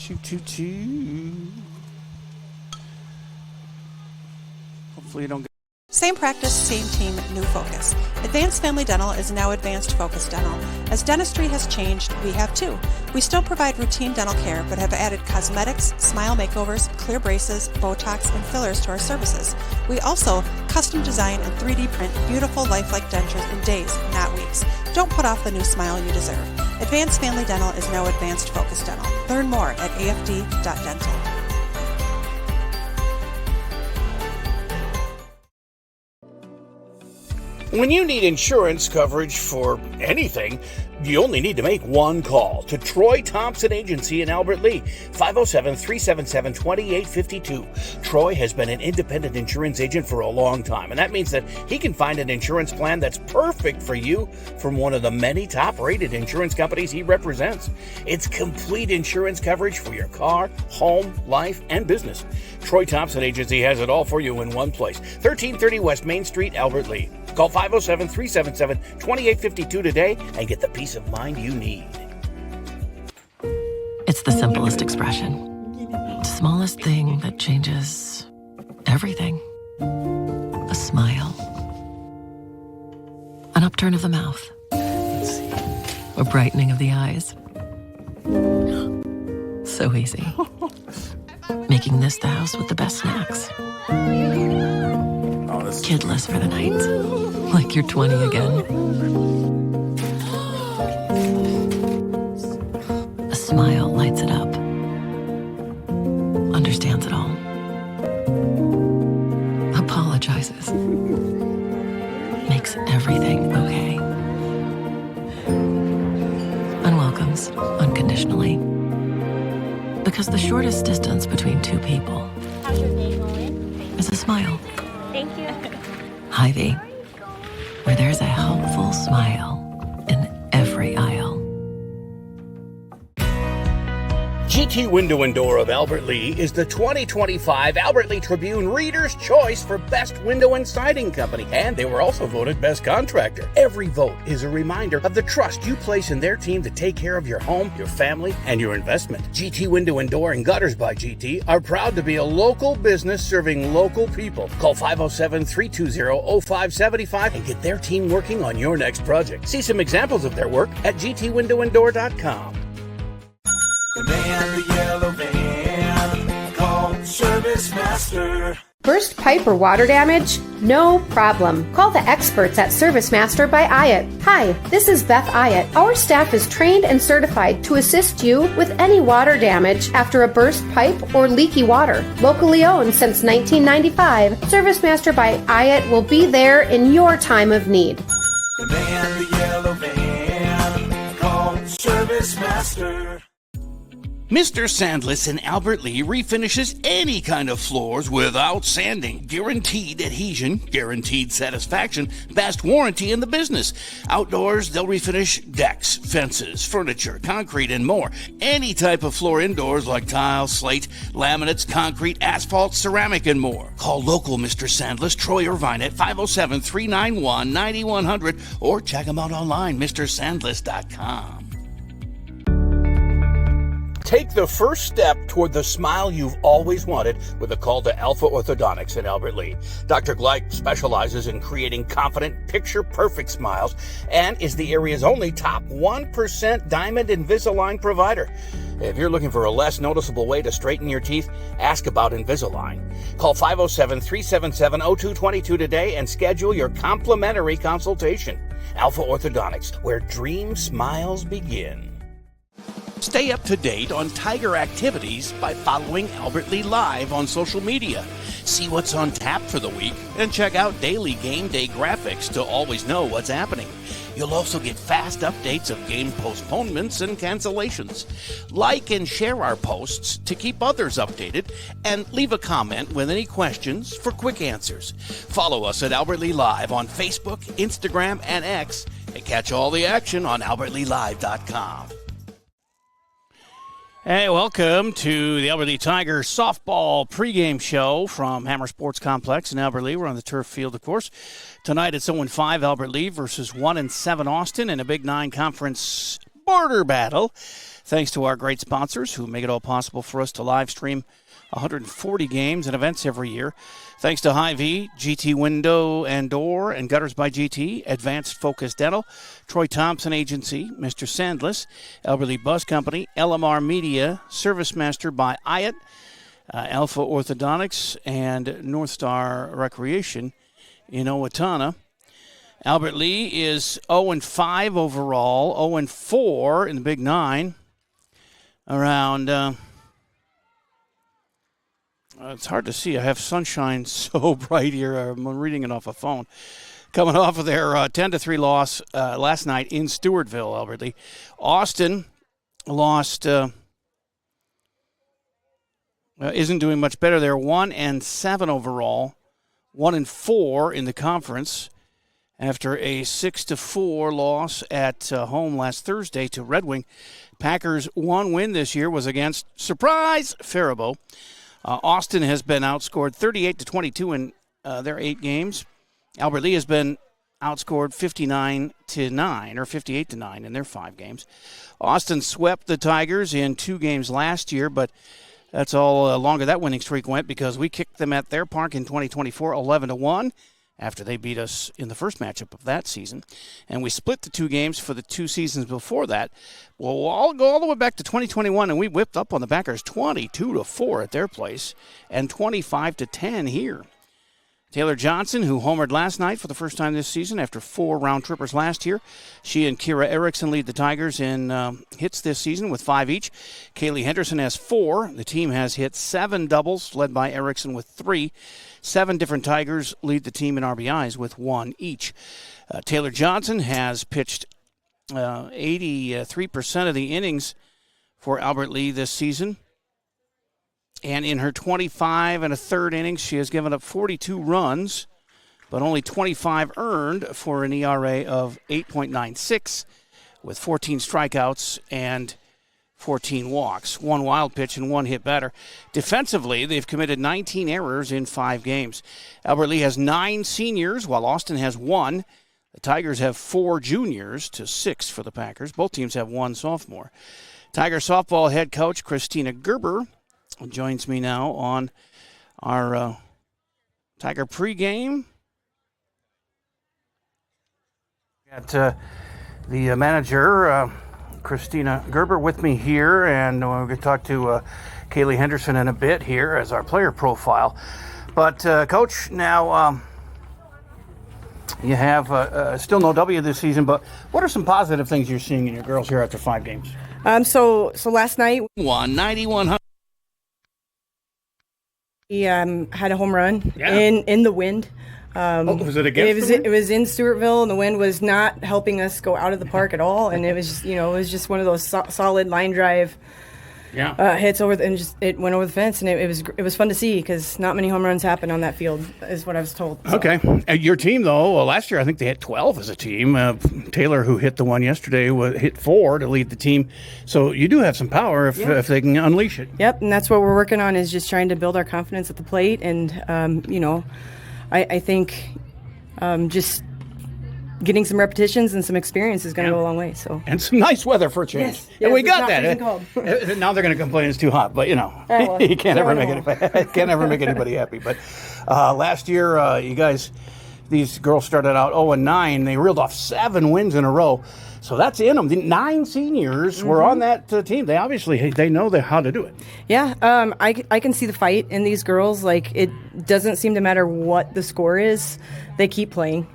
Choo-choo-choo. Hopefully you don't get... Same practice, same team, new focus. Advanced Family Dental is now Advanced Focus Dental. As dentistry has changed, we have too. We still provide routine dental care, but have added cosmetics, smile makeovers, clear braces, Botox, and fillers to our services. We also custom design and 3D print beautiful lifelike dentures in days, not weeks. Don't put off the new smile you deserve. Advanced Family Dental is now Advanced Focus Dental. Learn more at afd.dental. When you need insurance coverage for anything, you only need to make one call to Troy Thompson Agency in Albert Lea, 507-377-2852. Troy has been an independent insurance agent for a long time, and that means that he can find an insurance plan that's perfect for you from one of the many top-rated insurance companies he represents. It's complete insurance coverage for your car, home, life, and business. Troy Thompson Agency has it all for you in one place, 1330 West Main Street, Albert Lea. Call 507-377-2852 today and get the peace of mind you need. It's the simplest expression. Smallest thing that changes everything. A smile. An upturn of the mouth. A brightening of the eyes. So easy. Making this the house with the best snacks. Kidless for the night. Like you're 20 again. A smile lights it up. Understands it all. Apologizes. Makes everything okay. And welcomes unconditionally. Because the shortest distance between two people How's your day going? is a smile. Thank you. Hy-Vee, where there's a helpful smile in every aisle. GT Window and Door of Albert Lea is the 2025 Albert Lea Tribune Reader's Choice for Best Window and Siding Company, and they were also voted Best Contractor. Every vote is a reminder of the trust you place in their team to take care of your home, your family, and your investment. GT Window and Door and Gutters by GT are proud to be a local business serving local people. Call 507-320-0575 and get their team working on your next project. See some examples of their work at gtwindowanddoor.com. The man, the yellow van, call Service Master. Burst pipe or water damage? No problem. Call the experts at Service Master by Ayat. Hi, this is Beth Ayat. Our staff is trained and certified to assist you with any water damage after a burst pipe or leaky water. Locally owned since 1995, Service Master by Ayat will be there in your time of need. The man, the yellow van, call Service Master. Mr. Sandless in Albert Lea refinishes any kind of floors without sanding. Guaranteed adhesion, guaranteed satisfaction, best warranty in the business. Outdoors, they'll refinish decks, fences, furniture, concrete, and more. Any type of floor indoors like tile, slate, laminates, concrete, asphalt, ceramic, and more. Call local Mr. Sandless, Troy Irvine at 507-391-9100 or check him out online, mrsandless.com. Take the first step toward the smile you've always wanted with a call to Alpha Orthodontics in Albert Lea. Dr. Gleich specializes in creating confident, picture-perfect smiles and is the area's only top 1% Diamond Invisalign provider. If you're looking for a less noticeable way to straighten your teeth, ask about Invisalign. Call 507-377-0222 today and schedule your complimentary consultation. Alpha Orthodontics, where dream smiles begin. Stay up to date on Tiger activities by following Albert Lea Live on social media. See what's on tap for the week and check out daily game day graphics to always know what's happening. You'll also get fast updates of game postponements and cancellations. Like and share our posts to keep others updated and leave a comment with any questions for quick answers. Follow us at Albert Lea Live on Facebook, Instagram, and X, and catch all the action on albertlealive.com. Hey, welcome to the Albert Lea Tigers softball pregame show from Hammer Sports Complex in Albert Lea. We're on the turf field, of course. Tonight it's 0-5 Albert Lea versus 1-7 Austin in a Big 9 conference border battle. Thanks to our great sponsors who make it all possible for us to live stream 140 games and events every year. Thanks to Hy-Vee, GT Window and Door, and Gutters by GT, Advanced Focus Dental, Troy Thompson Agency, Mr. Sandless, Elberly Bus Company, LMR Media, Service Master by Hyatt, Alpha Orthodontics, and North Star Recreation in Owatonna. Albert Lee is 0-5 overall, 0-4 in the Big Nine. Around... it's hard to see. I have sunshine so bright here. I'm reading it off a phone. Coming off of their 10-3 loss last night in Stewartville, Albert Lee. Austin lost, isn't doing much better. They're 1-7 overall, 1-4 in the conference after a 6-4 loss at home last Thursday to Red Wing. Packers' one win this year was against, surprise, Faribault. Austin has been outscored 38-22 in their 8 games. Albert Lee has been outscored 59-9 or 58-9 in their 5 games. Austin swept the Tigers in 2 games last year, but that's all longer that winning streak went because we kicked them at their park in 2024 11-1 after they beat us in the first matchup of that season. And we split the 2 games for the 2 seasons before that. Well, I'll go all the way back to 2021, and we whipped up on the Packers 22-4 at their place and 25-10 here. Taylor Johnson, who homered last night for the first time this season after 4 round-trippers last year. She and Kira Erickson lead the Tigers in hits this season with 5 each. Kaylee Henderson has 4. The team has hit 7 doubles, led by Erickson with 3. 7 different Tigers lead the team in RBIs with 1 each. Taylor Johnson has pitched 83% of the innings for Albert Lee this season. And in her 25 1/3 innings, she has given up 42 runs, but only 25 earned for an ERA of 8.96 with 14 strikeouts and 14 walks, 1 wild pitch and 1 hit batter. Defensively, they've committed 19 errors in 5 games. Albert Lee has 9 seniors, while Austin has 1. The Tigers have 4 juniors to 6 for the Packers. Both teams have 1 sophomore. Tiger softball head coach Christina Gerber joins me now on our Tiger pregame. Got the manager, Christina Gerber, with me here, and we're going to talk to Kaylee Henderson in a bit here as our player profile. But, Coach, now you have still no W this season, but what are some positive things you're seeing in your girls here after 5 games? So last night, 190-100. we had a home run in the wind. Was it against it was in Stewartville, and the wind was not helping us go out of the park at all. And it was, it was just one of those solid line drive hits over, and just it went over the fence, and it was fun to see because not many home runs happen on that field, is what I was told. So. Okay, your team though, last year I think they had 12 as a team. Taylor, who hit the one yesterday, hit 4 to lead the team. So you do have some power if they can unleash it. Yep, and that's what we're working on, is just trying to build our confidence at the plate, and I think just getting some repetitions and some experience is going to go a long way. So, and some nice weather for a change. Yes, and we got that. Now they're going to complain it's too hot, but you can't ever make anybody happy. But last year, you guys, these girls started out 0-9. They reeled off 7 wins in a row. So that's in them. The 9 seniors were on that team. They obviously they know how to do it. Yeah, I can see the fight in these girls. Like, it doesn't seem to matter what the score is; they keep playing.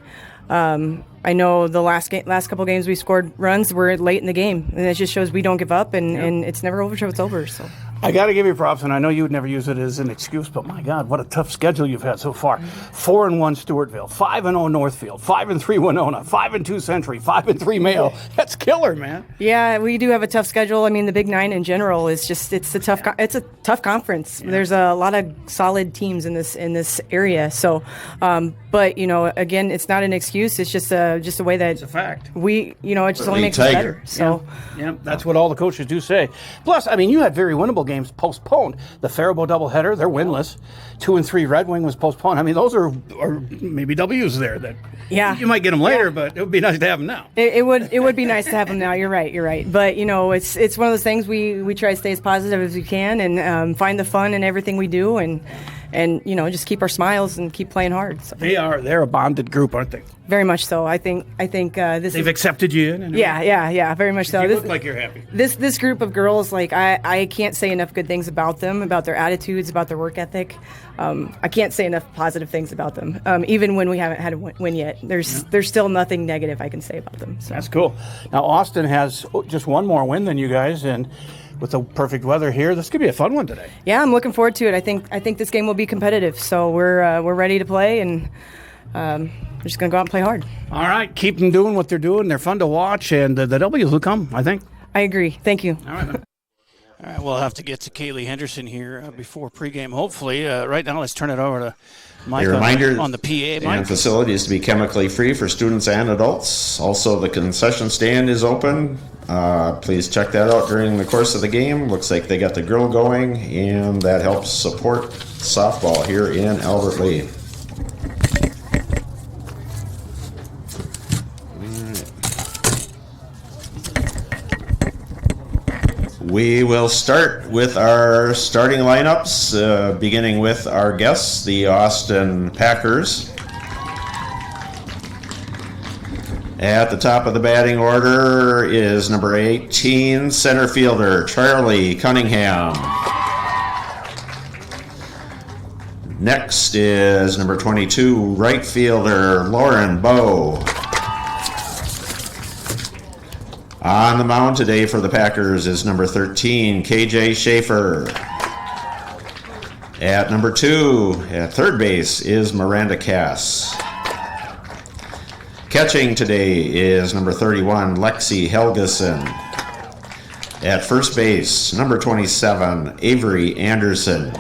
I know the last couple games we scored runs were late in the game, and it just shows we don't give up, and it's never over till it's over. So. I got to give you props, and I know you would never use it as an excuse, but my God, what a tough schedule you've had so far. 4-1 Stewartville, 5-0 Northfield, 5-3 Winona, 5-2 Century, 5-3 Mayo. That's killer, man. Yeah, we do have a tough schedule. I mean, the Big Nine in general is just it's a tough conference. Yeah. There's a lot of solid teams in this area. So, but again, it's not an excuse. It's just a way that it's a fact. It just only makes it better. So, yeah, that's what all the coaches do say. Plus, I mean, you had very winnable games postponed. The Faribault doubleheader, they're winless. 2 and 3 Red Wing was postponed. I mean, those are maybe W's there. That you might get them later, but it would be nice to have them now. It would be nice to have them now. You're right. But it's one of those things we try to stay as positive as we can and find the fun in everything we do and just keep our smiles and keep playing hard. So. They're a bonded group, aren't they? Very much so. I think they've accepted you in. Yeah, very much so. You look like you're happy. This group of girls, like I can't say enough good things about them, about their attitudes, about their work ethic. I can't say enough positive things about them. Even when we haven't had a win yet, there's still nothing negative I can say about them. So. That's cool. Now Austin has just one more win than you guys, and with the perfect weather here, this could be a fun one today. Yeah, I'm looking forward to it. I think this game will be competitive, so we're ready to play and. We're just going to go out and play hard. All right. Keep them doing what they're doing. They're fun to watch, and the W's will come, I think. I agree. Thank you. All right. All right, we'll have to get to Kaylee Henderson here before pregame, hopefully. Right now, let's turn it over to Mike on the PA. Mike. And facilities to be chemically free for students and adults. Also, the concession stand is open. Please check that out during the course of the game. Looks like they got the grill going, and that helps support softball here in Albert Lea. We will start with our starting lineups, beginning with our guests, the Austin Packers. At the top of the batting order is number 18, center fielder Charlie Cunningham. Next is number 22, right fielder Lauren Bowe. On the mound today for the Packers is number 13, KJ Schaefer. At number 2, at third base, is Miranda Cass. Catching today is number 31, Lexi Helgeson. At first base, number 27, Avery Anderson.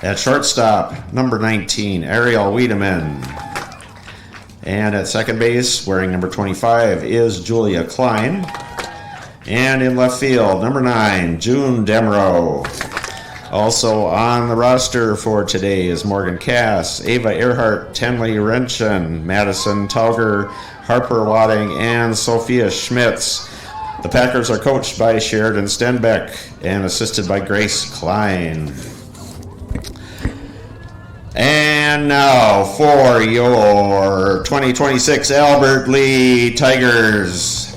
At shortstop, number 19, Ariel Wiedemann. And at second base, wearing number 25, is Julia Klein. And in left field, number 9, June Demro. Also on the roster for today is Morgan Cass, Ava Earhart, Tenley Renchen, Madison Tauger, Harper Wadding, and Sophia Schmitz. The Packers are coached by Sheridan Stenbeck and assisted by Grace Klein. And now for your 2026 Albert Lea Tigers.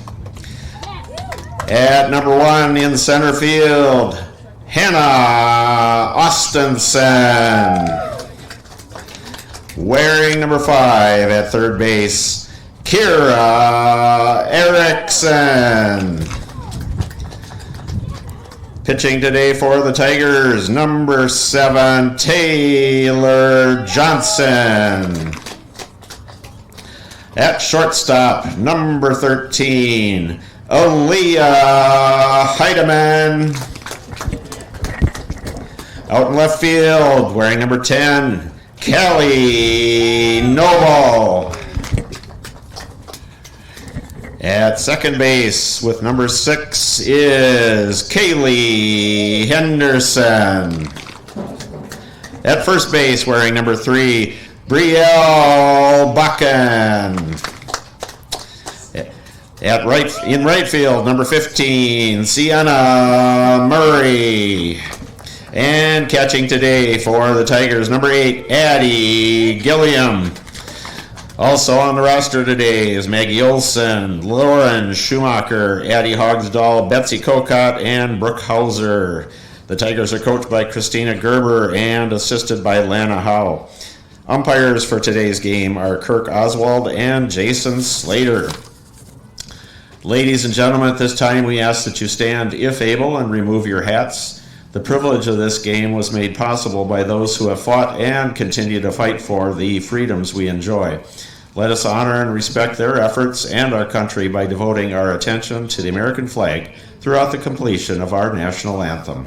At number 1 in center field, Hannah Austenson. Wearing number 5 at third base, Kira Erickson. Pitching today for the Tigers, number 7, Taylor Johnson. At shortstop, number 13, Aaliyah Heidemann. Out in left field, wearing number 10, Kelly Noble. At second base with number 6 is Kaylee Henderson. At first base wearing number 3, Brielle Bakken. In right field, number 15, Sienna Murray. And catching today for the Tigers, number 8, Addie Gilliam. Also on the roster today is Maggie Olson, Lauren Schumacher, Addie Hogsdahl, Betsy Kokot, and Brooke Hauser. The Tigers are coached by Christina Gerber and assisted by Lana Howe. Umpires for today's game are Kirk Oswald and Jason Slater. Ladies and gentlemen, at this time we ask that you stand, if able, and remove your hats. The privilege of this game was made possible by those who have fought and continue to fight for the freedoms we enjoy. Let us honor and respect their efforts and our country by devoting our attention to the American flag throughout the completion of our national anthem.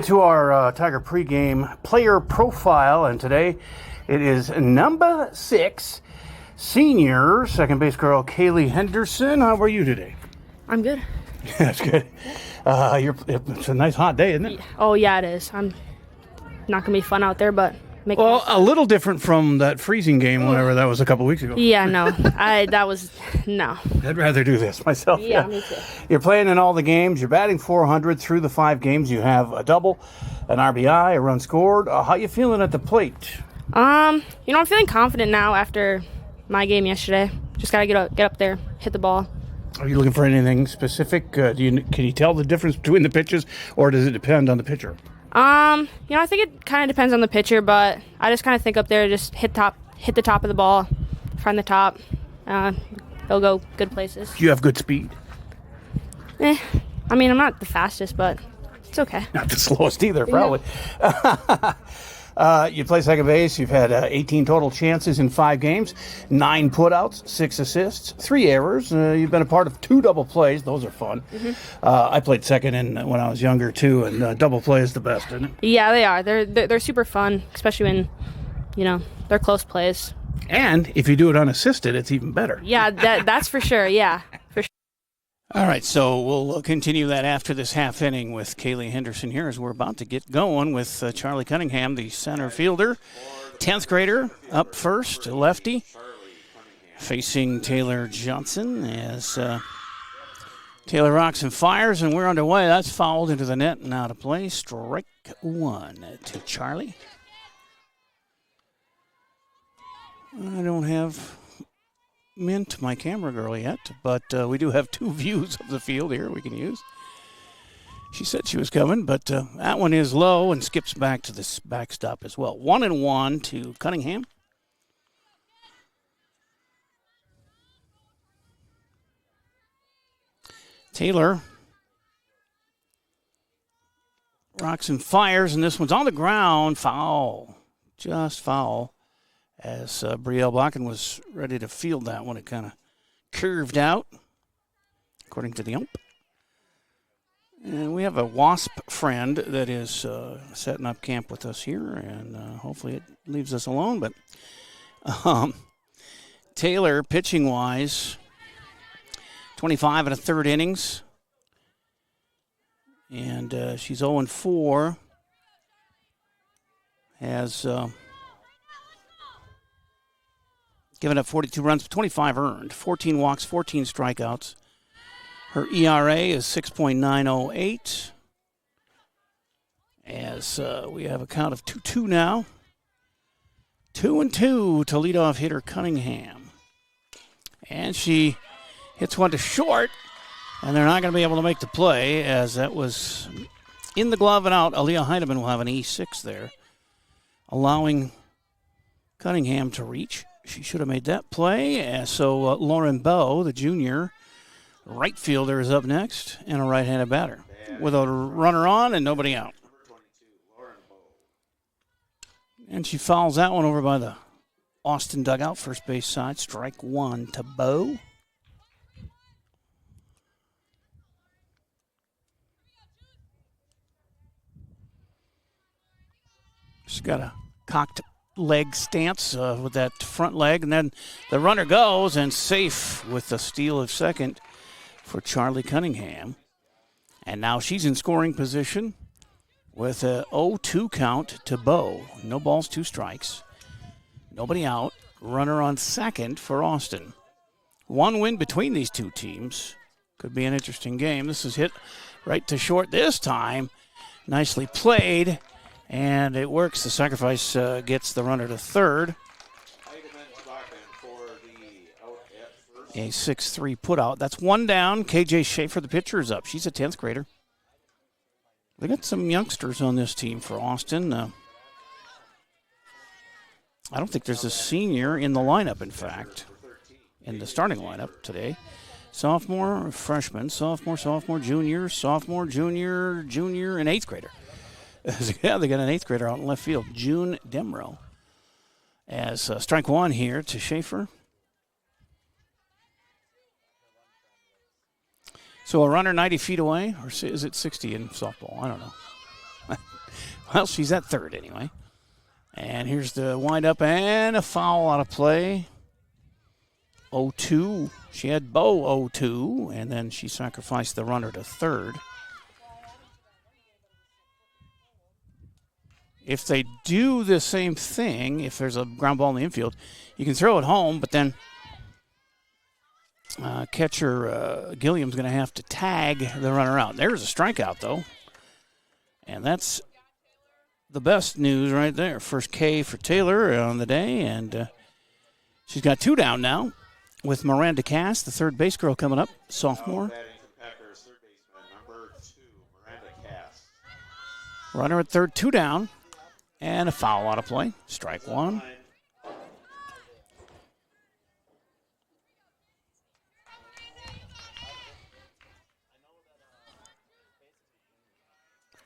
To our Tiger pregame player profile, and today it is number 6, senior second base girl Kaylee Henderson. How are you today? I'm good. That's good. It's a nice hot day, isn't it? Oh, yeah, it is. I'm not going to be fun out there, but Well, a little different from that freezing game, whenever that was a couple weeks ago. Yeah, no. No. I'd rather do this myself. Yeah, me too. You're playing in all the games. You're batting .400 through the 5 games. You have a double, an RBI, a run scored. How you feeling at the plate? I'm feeling confident now after my game yesterday. Just got to get up there, hit the ball. Are you looking for anything specific? Can you tell the difference between the pitches, or does it depend on the pitcher? I think it kind of depends on the pitcher, but I just kind of think up there, just hit the top of the ball, find the top. It'll go good places. Do you have good speed? I'm not the fastest, but it's okay. Not the slowest either, probably. You play second base. You've had 18 total chances in 5 games, 9 putouts, 6 assists, 3 errors. You've been a part of 2 double plays. Those are fun. Mm-hmm. I played second when I was younger too, and double play is the best, isn't it? Yeah, they are. They're super fun, especially when they're close plays. And if you do it unassisted, it's even better. Yeah, that's for sure. Yeah, for sure. All right, so we'll continue that after this half inning with Kaylee Henderson here as we're about to get going with Charlie Cunningham, the center fielder. 10th grader up first, lefty, facing Taylor Johnson as Taylor rocks and fires, and we're underway. That's fouled into the net and out of play. Strike 1 to Charlie. I don't have Mint, my camera girl, yet, but we do have 2 views of the field here we can use. She said she was coming, but that one is low and skips back to this backstop as well. 1-1 to Cunningham. Taylor rocks and fires, and this one's on the ground. Foul. Just foul. As Brielle Bakken was ready to field that one, it kind of curved out, according to the ump. And we have a Wasp friend that is setting up camp with us here, and hopefully it leaves us alone. But Taylor, pitching-wise, 25 1/3 innings, and she's 0-4. Has given up 42 runs, 25 earned, 14 walks, 14 strikeouts. Her ERA is 6.908. As we have a count of 2-2 now. 2-2 to leadoff hitter Cunningham. And she hits one to short, and they're not going to be able to make the play as that was in the glove and out. Aaliyah Heineman will have an E6 there, allowing Cunningham to reach. She should have made that play. So Lauren Bowe, the junior right fielder, is up next, and a right-handed batter with a runner on and nobody out. And she fouls that one over by the Austin dugout, first base side. Strike 1 to Bowe. She's got a cocked leg stance with that front leg, and then the runner goes and safe with the steal of second for Charlie Cunningham. And now she's in scoring position with a 0-2 count to Bowe. No balls, 2 strikes. Nobody out. Runner on second for Austin. 1 win between these 2 teams. Could be an interesting game. This is hit right to short this time. Nicely played. And it works. The sacrifice gets the runner to third. A 6-3 put out. That's 1 down. KJ Schaefer, the pitcher, is up. She's a 10th grader. They got some youngsters on this team for Austin. I don't think there's a senior in the lineup, in fact, in the starting lineup today. Sophomore, freshman, sophomore, junior, and 8th grader. Yeah, they got an 8th grader out in left field, June Demro. As strike 1 here to Schaefer. So a runner 90 feet away, or is it 60 in softball? I don't know. Well, she's at third anyway. And here's the windup and a foul out of play. 0-2. She had Bo 0-2, and then she sacrificed the runner to third. If they do the same thing, if there's a ground ball in the infield, you can throw it home, but then catcher Gilliam's going to have to tag the runner out. There's a strikeout, though. And that's the best news right there. First K for Taylor on the day, and she's got 2 down now with Miranda Cass, the third base girl coming up, sophomore. Runner at third, 2 down, and a foul out of play. Strike 1.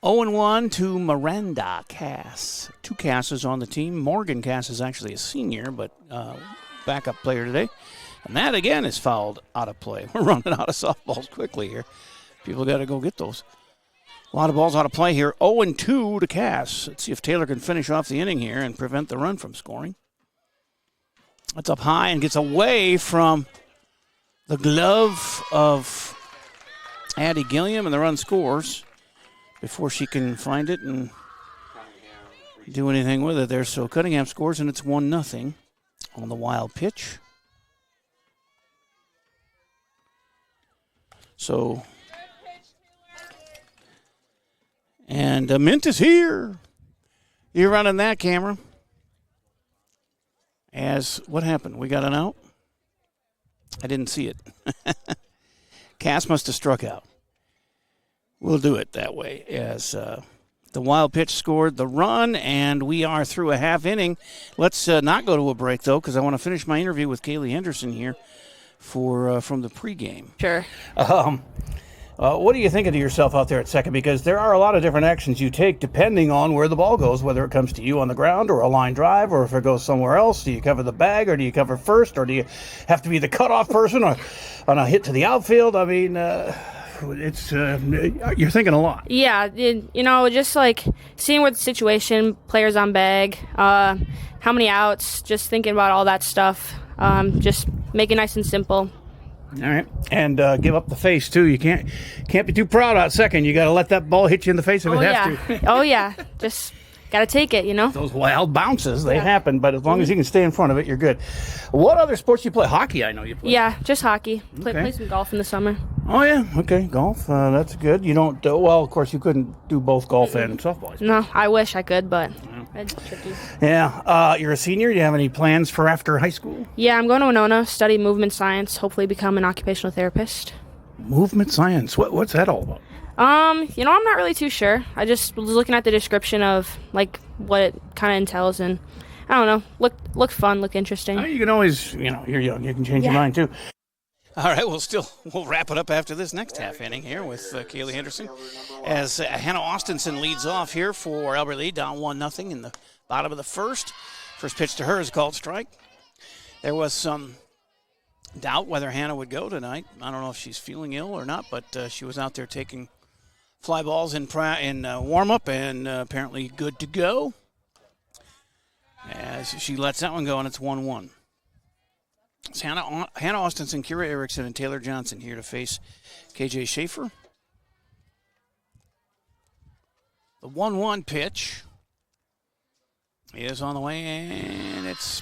0-1 to Miranda Cass. 2 Casses on the team. Morgan Cass is actually a senior, but backup player today. And that, again, is fouled out of play. We're running out of softballs quickly here. People got to go get those. A lot of balls out of play here. 0-2 to Cass. Let's see if Taylor can finish off the inning here and prevent the run from scoring. That's up high and gets away from the glove of Addie Gilliam, and the run scores before she can find it and do anything with it there. So Cunningham scores, and it's 1-0 on the wild pitch. So, and Mint is here. You're running that camera. As, what happened? We got an out? I didn't see it. Cass must have struck out. We'll do it that way as the wild pitch scored the run, and we are through a half inning. Let's not go to a break, though, because I want to finish my interview with Kaylee Henderson here from the pregame. Sure. What are you thinking to yourself out there at second? Because there are a lot of different actions you take depending on where the ball goes, whether it comes to you on the ground or a line drive, or if it goes somewhere else. Do you cover the bag, or do you cover first, or do you have to be the cutoff person or on a hit to the outfield? I mean, it's you're thinking a lot. Yeah, just like seeing what the situation, players on bag, how many outs, just thinking about all that stuff. Just make it nice and simple. All right, and give up the face too. You can't be too proud out second. You got to let that ball hit you in the face if it has to. Oh yeah, just got to take it. Those wild bounces, they happen, but as long as you can stay in front of it, you're good. What other sports do you play? Hockey, I know you play. Yeah, just hockey. Play some golf in the summer. Oh yeah, okay, golf. That's good. You don't. Well, of course, you couldn't do both golf and softball. No, I wish I could, but it's tricky. Yeah, you're a senior. Do you have any plans for after high school? Yeah, I'm going to Winona, study movement science, hopefully become an occupational therapist. Movement science. What's that all about? I'm not really too sure. I just was looking at the description of like what it kind of entails, and I don't know. Look fun, look interesting. You can always, you're young. You can change your mind too. All right, we'll wrap it up after this next half inning here with Kaylee Henderson as Hannah Austinson leads off here for Albert Lea, down 1-0 in the bottom of the first. First pitch to her is called strike. There was some doubt whether Hannah would go tonight. I don't know if she's feeling ill or not, but she was out there taking fly balls in warm-up and apparently good to go. As she lets that one go, and it's 1-1. It's Hannah Austinson, Kira Erickson, and Taylor Johnson here to face KJ Schaefer. The 1-1 pitch is on the way, and it's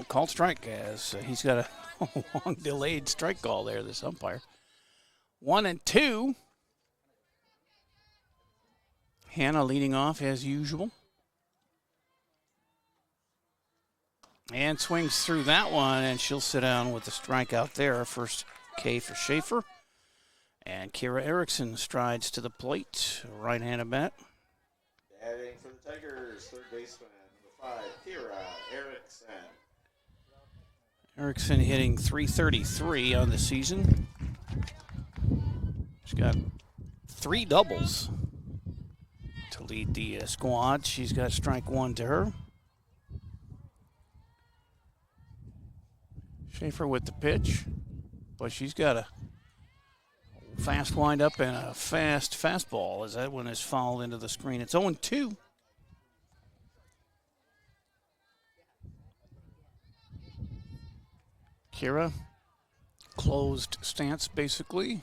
called strike as he's got a long delayed strike call there, this umpire. 1-2. Hannah leading off as usual. And swings through that one, and she'll sit down with the strikeout there. First K for Schaefer. And Kira Erickson strides to the plate, right-handed bat. Batting for the Tigers, third baseman, number 5, Kira Erickson. Erickson hitting .333 on the season. She's got 3 doubles to lead the squad. She's got strike 1 to her. Schaefer with the pitch, but she's got a Fast windup and a fast fastball as that one is fouled into the screen. It's 0-2. Kira, closed stance basically.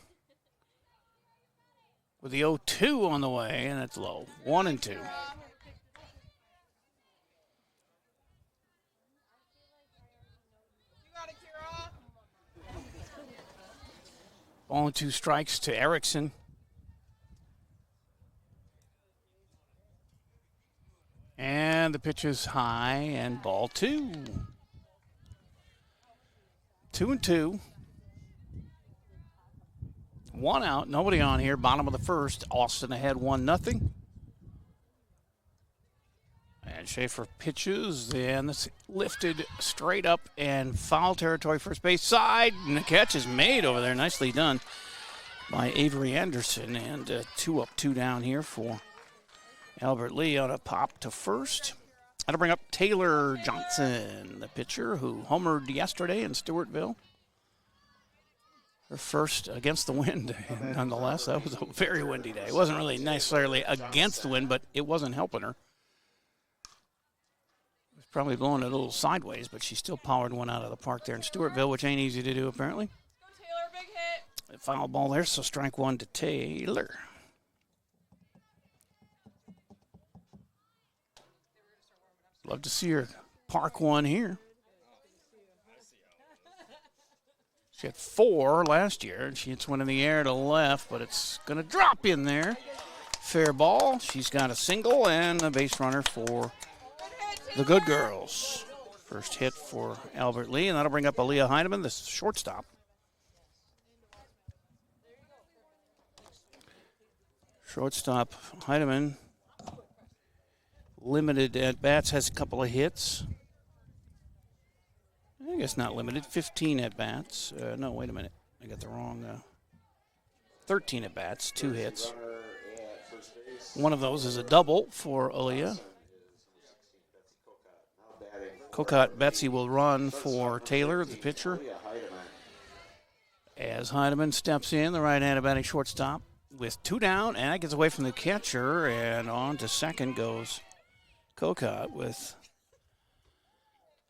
With the 0-2 on the way, and it's low. 1-2. Ball and 2 strikes to Erickson. And the pitch is high, and ball 2. 2-2. 1 out, nobody on here. Bottom of the first. Austin ahead 1-0. And Schaefer pitches, then it's lifted straight up and foul territory, first base side. And the catch is made over there. Nicely done by Avery Anderson. And 2 up, 2 down here for Albert Lee on a pop to first. That'll bring up Taylor Johnson, the pitcher who homered yesterday in Stewartville. Her first against the wind, nonetheless. That was a very windy day. It wasn't really necessarily against the wind, but it wasn't helping her. It was probably blowing it a little sideways, but she still powered one out of the park there in Stewartville, which ain't easy to do, apparently. Go Taylor, big hit. Foul ball there, so strike 1 to Taylor. Love to see her park one here. She had 4 last year, and she hits one in the air to left, but it's going to drop in there. Fair ball. She's got a single and a base runner for the Good Girls. First hit for Albert Lee, and that'll bring up LEA Heineman, the shortstop. Shortstop Heineman, limited at bats, has a couple of hits. I guess not limited, 15 at bats. No, wait a minute. I got the wrong. 13 at bats, 2 hits. One of those is a double for Aaliyah. Kokot Betsy will run for Taylor, the pitcher. As Heineman steps in, the right-handed batting shortstop with 2 down, and that gets away from the catcher, and on to second goes Kokot with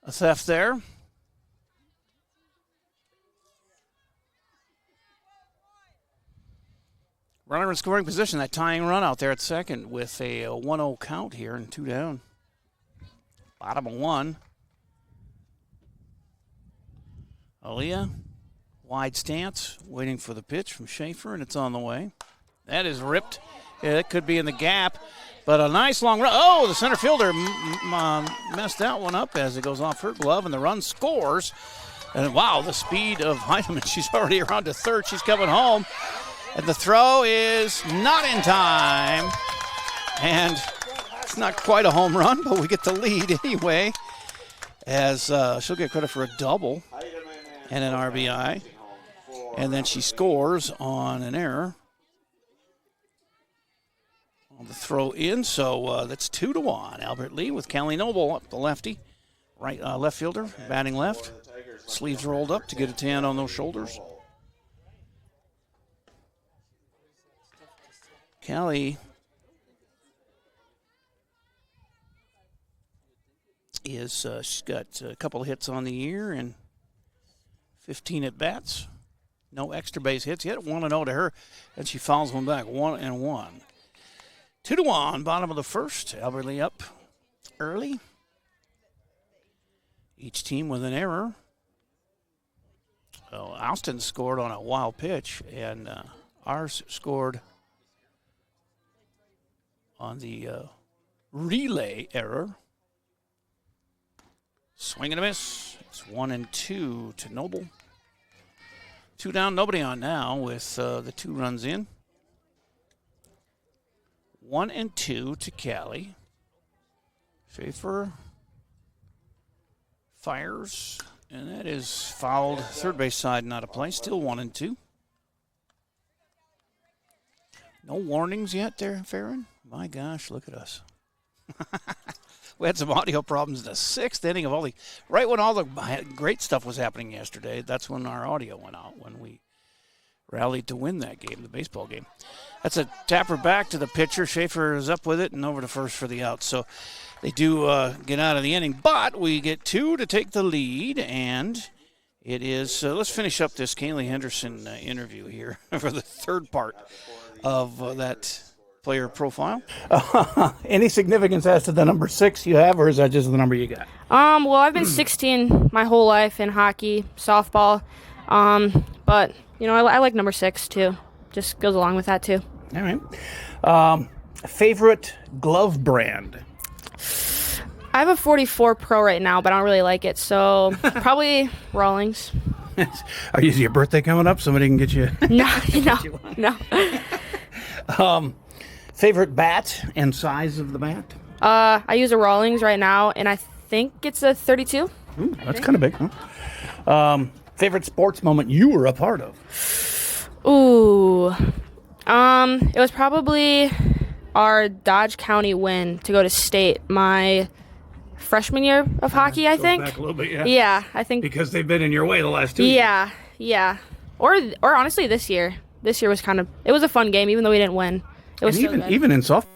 a theft there. Runner in scoring position, that tying run out there at second with a 1-0 count here and 2 down. Bottom of 1. Aaliyah, wide stance, waiting for the pitch from Schaefer, and it's on the way. That is ripped. Yeah, that could be in the gap, but a nice long run. Oh, the center fielder messed that one up as it goes off her glove, and the run scores. And wow, the speed of Heineman. She's already around to third. She's coming home. And the throw is not in time. And it's not quite a home run, but we get the lead anyway, as she'll get credit for a double and an RBI. And then she scores on an error on the throw in. So that's 2-1. Albert Lee with Callie Noble up the lefty. Right left fielder, batting left. Sleeves rolled up to get a tan on those shoulders. Callie is she's got a couple of hits on the year and 15 at bats. No extra base hits yet. 1-0 to her, and she fouls one back. 1-1. 2-1. Bottom of the first. Albert Lee up early. Each team with an error. Well, Alston scored on a wild pitch, and ours scored on the relay error. Swing and a miss. It's 1-2 to Noble. 2 down, nobody on now with the 2 runs in. 1-2 to Callie. Schaefer fires, and that is fouled. Third base side, not a play. Still 1-2. No warnings yet there, Farron? My gosh, look at us. We had some audio problems in the 6th inning of all the, right when all the great stuff was happening yesterday. That's when our audio went out, when we rallied to win that game, the baseball game. That's a tapper back to the pitcher. Schaefer is up with it and over to first for the out. So they do get out of the inning, but we get 2 to take the lead, and it is, let's finish up this Kaylee Henderson interview here for the third part of that player profile. Any significance as to the number 6 you have, or is that just the number you got? Well, I've been 16 my whole life in hockey, softball, but, I like number 6, too. Just goes along with that, too. All right. Favorite glove brand? I have a 44 Pro right now, but I don't really like it, so probably Rawlings. Are you, is your birthday coming up? Somebody can get you. No. Favorite bat and size of the bat? I use a Rawlings right now, and I think it's a 32. Ooh, that's kind of big, huh? Favorite sports moment you were a part of? Ooh. It was probably our Dodge County win to go to state my freshman year of hockey, I think. Back a little bit, yeah. Yeah, I think. Because they've been in your way the last 2 years. Yeah. Or honestly, this year. This year was it was a fun game, even though we didn't win. It was And even in softball.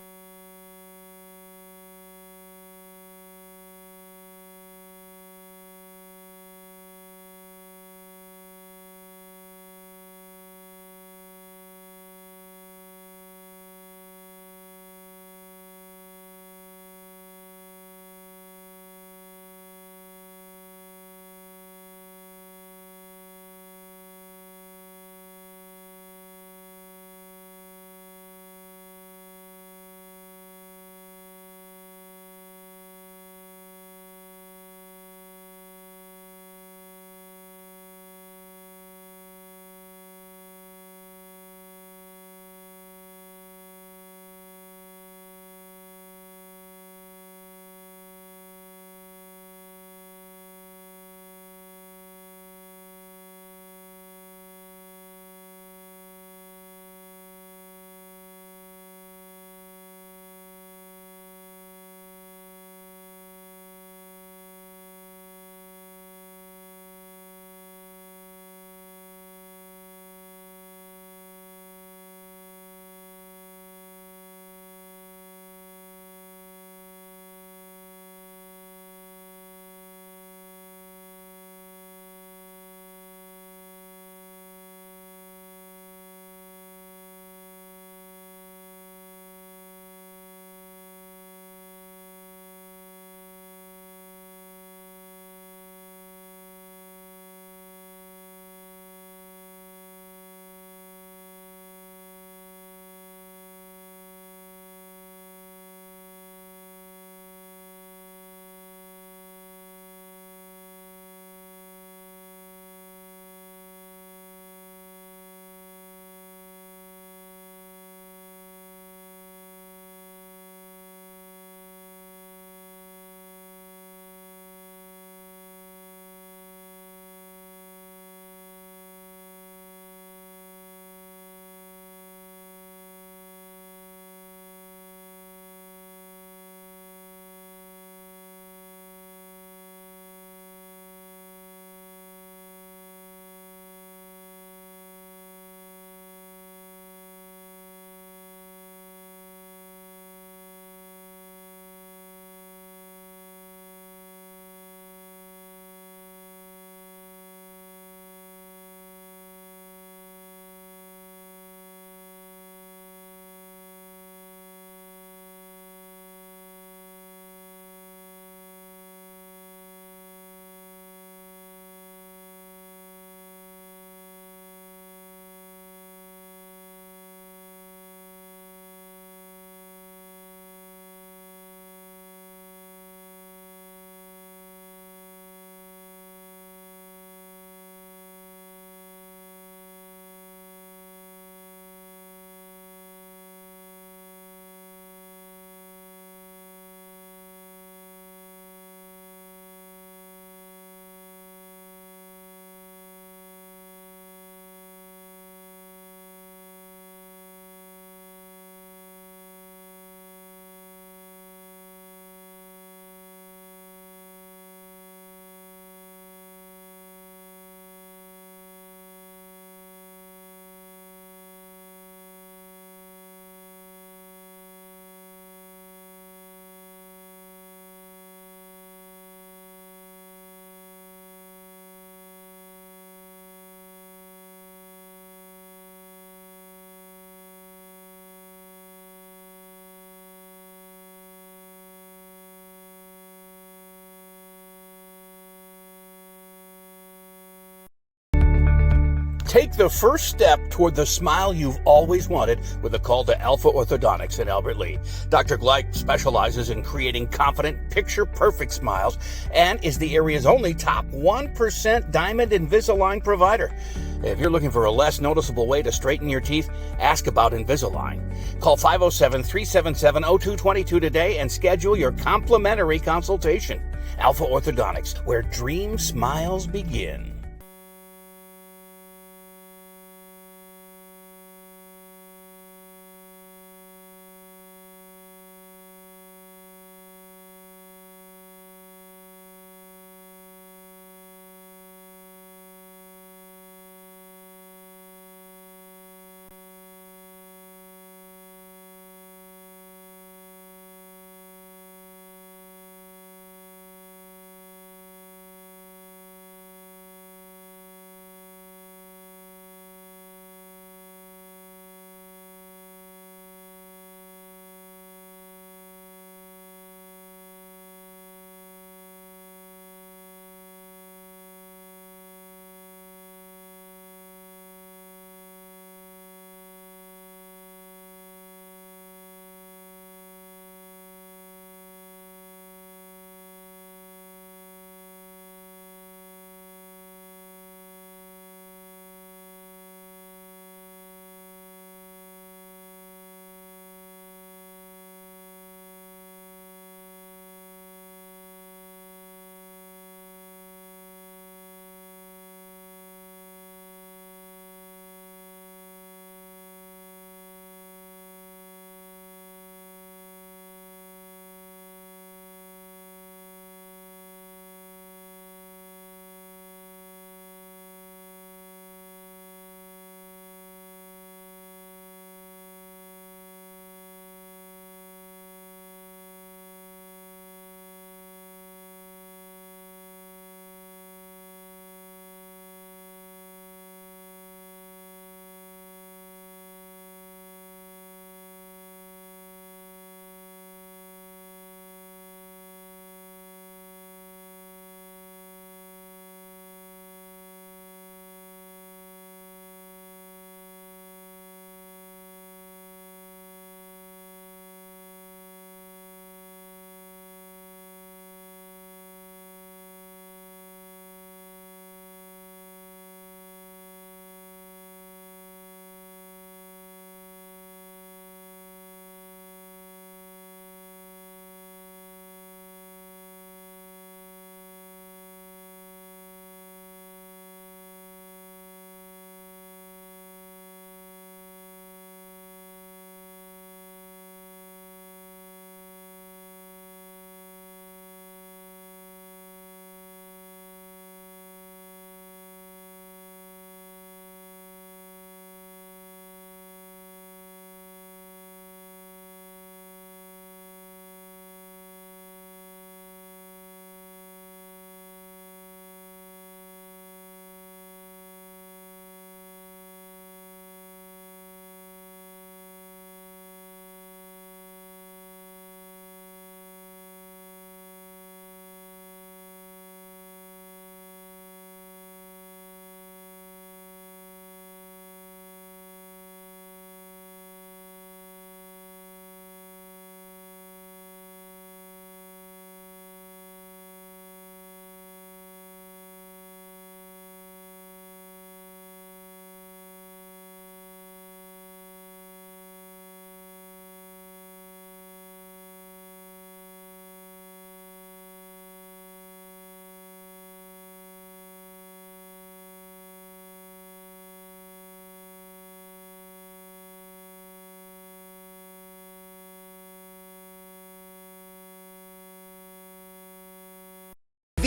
Take the first step toward the smile you've always wanted with a call to Alpha Orthodontics in Albert Lea. Dr. Gleich specializes in creating confident, picture-perfect smiles and is the area's only top 1% Diamond Invisalign provider. If you're looking for a less noticeable way to straighten your teeth, ask about Invisalign. Call 507-377-0222 today and schedule your complimentary consultation. Alpha Orthodontics, where dream smiles begin.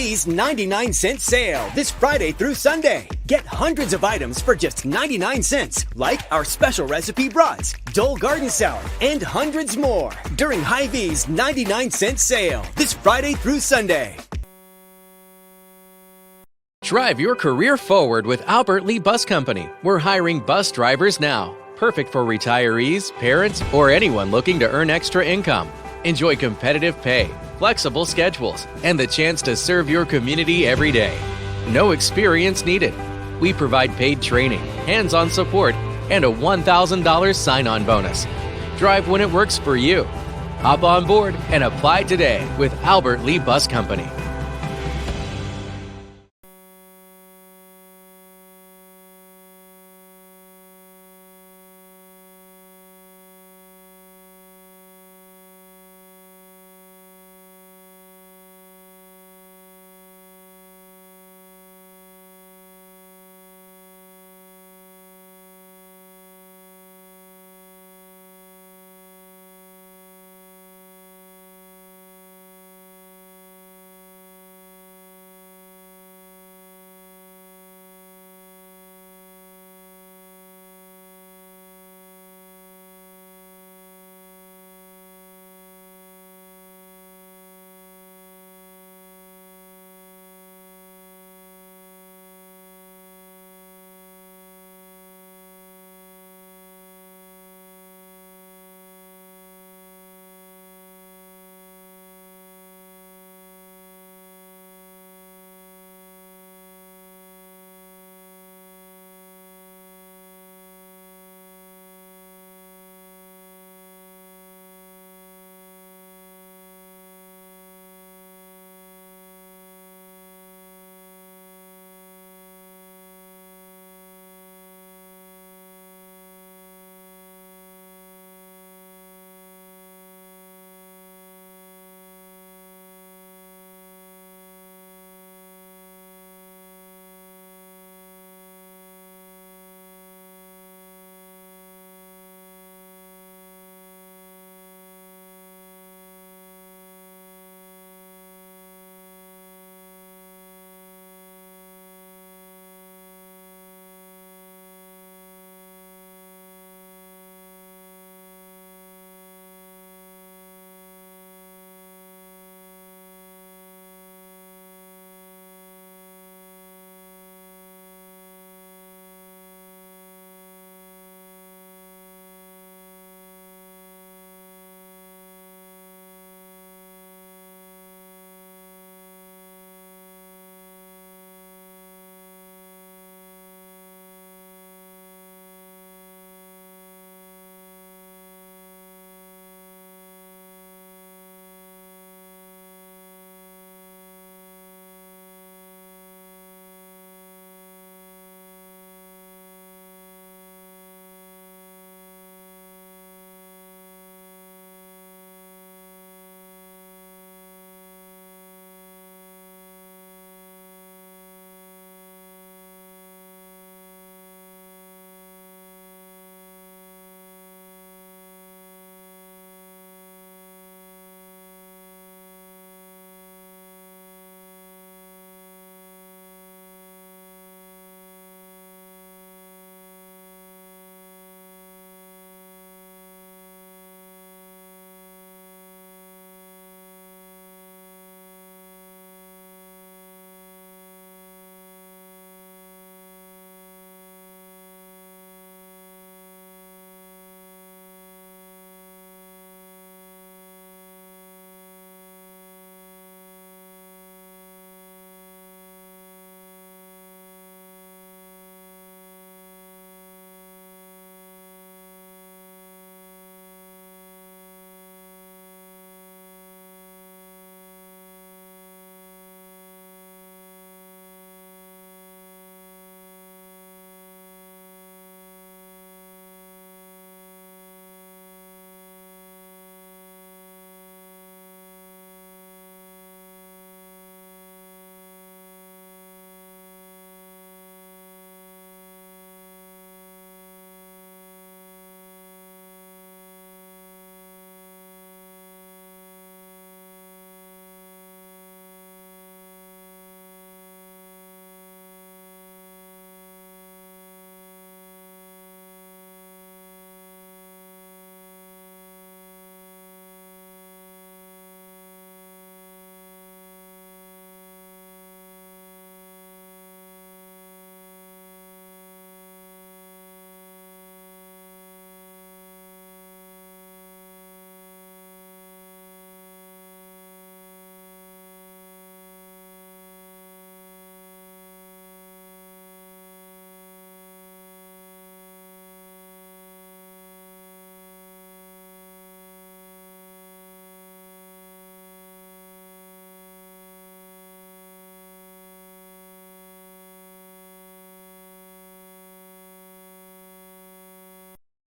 LEA's 99-cent sale this Friday through Sunday. Get hundreds of items for just 99 cents, like our special recipe brats, Dole Garden Salad, and hundreds more during Hy-Vee's 99-cent sale this Friday through Sunday. Drive your career forward with Albert Lea Bus Company. We're hiring bus drivers now. Perfect for retirees, parents, or anyone looking to earn extra income. Enjoy competitive pay, flexible schedules, and the chance to serve your community every day. No experience needed. We provide paid training, hands-on support, and a $1,000 sign-on bonus. Drive when it works for you. Hop on board and apply today with Albert Lea Bus Company.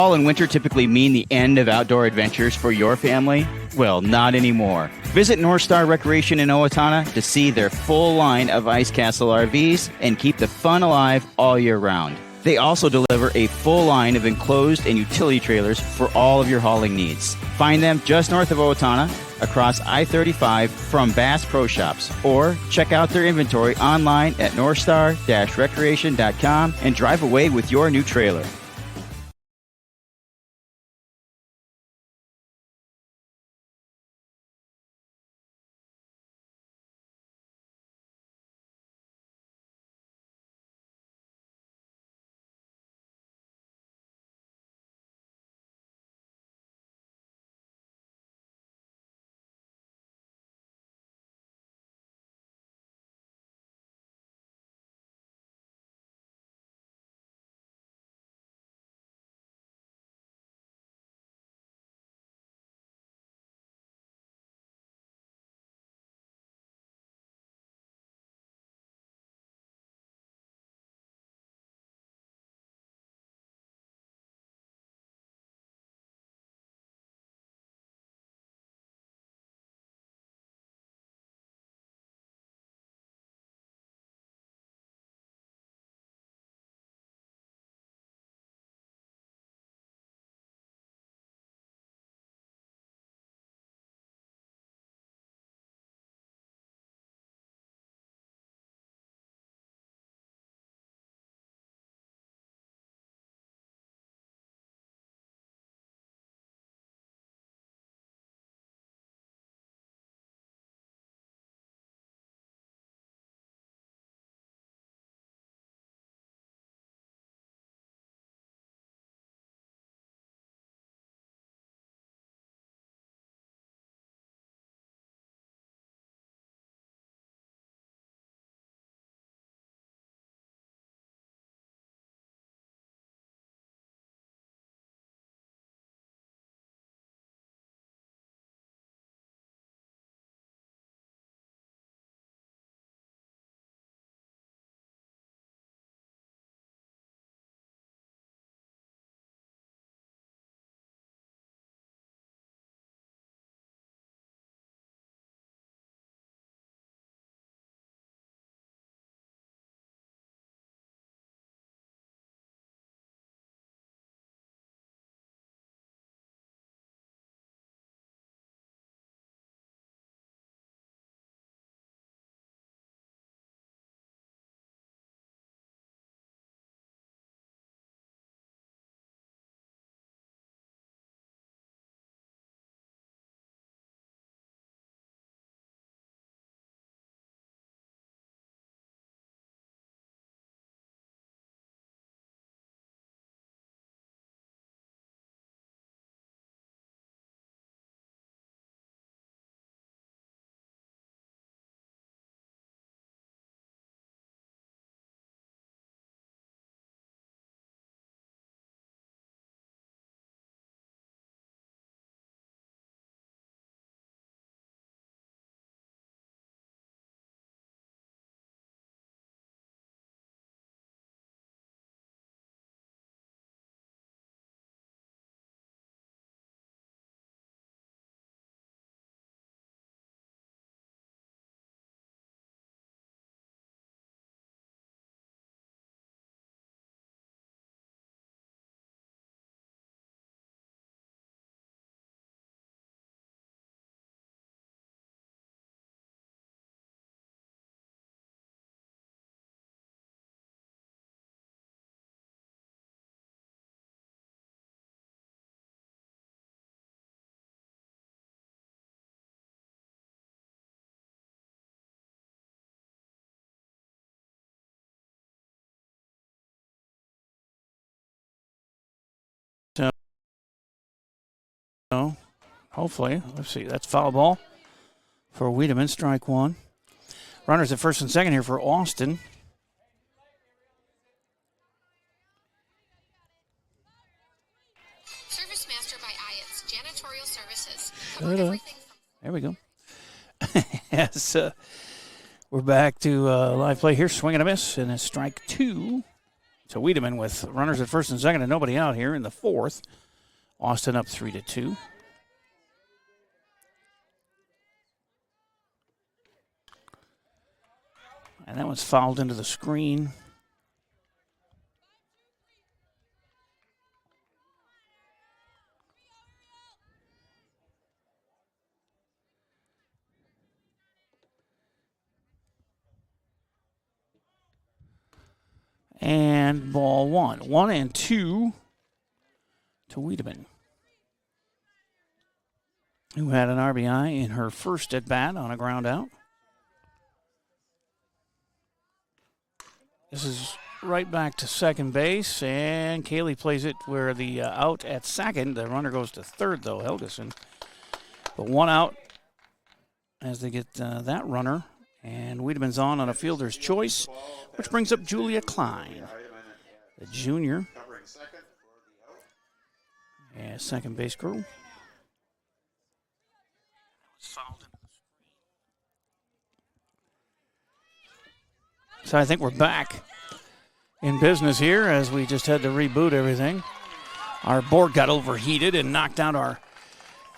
Fall and winter typically mean the end of outdoor adventures for your family? Well, not anymore. Visit North Star Recreation in Owatonna to see their full line of Ice Castle RVs and keep the fun alive all year round. They also deliver a full line of enclosed and utility trailers for all of your hauling needs. Find them just north of Owatonna, across I-35 from Bass Pro Shops, or check out their inventory online at northstar-recreation.com and drive away with your new trailer. So, hopefully, let's see. That's foul ball for Wiedemann, strike one. Runners at first and second here for Austin. Service Master by Ayatt's Janitorial Services. There we go. Yes, we're back to live play here. Swing and a miss, and a strike two So Wiedemann with runners at first and second and nobody out here in the fourth. Austin up 3-2. And that one's fouled into the screen. And ball one. 1-2 to Wiedemann, who had an RBI in her first at bat on a ground out. This is right back to second base, and Kaylee plays it where the out at second. The runner goes to third, though, Helgeson. But one out as they get that runner. And Wiedemann's on a fielder's choice, which brings up Julia Klein, the junior. Yeah, second base girl. So I think we're back in business here as we just had to reboot everything. Our board got overheated and knocked out our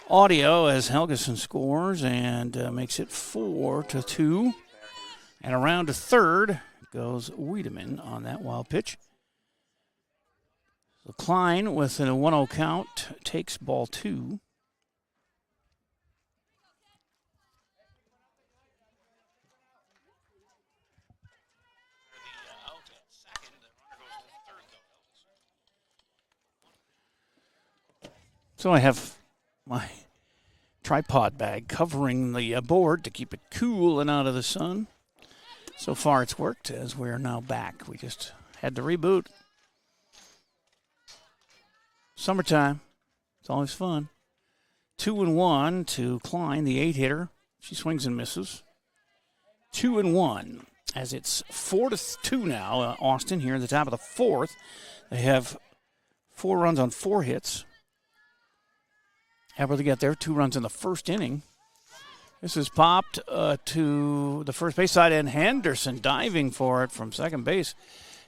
audio as Helgeson scores and makes it 4-2. And around to third goes Wiedemann on that wild pitch. So Klein with a 1-0 count takes ball two. So I have my tripod bag covering the board to keep it cool and out of the sun. So far it's worked as we're now back. We just had to reboot. Summertime. It's always fun. 2-1 to Klein, the 8-hitter. She swings and misses. 2-1 as it's 4-2 now. Austin here at the top of the fourth. They have 4 runs on 4 hits. Able to get there. 2 runs in the first inning. This is popped to the first base side, and Henderson diving for it from second base.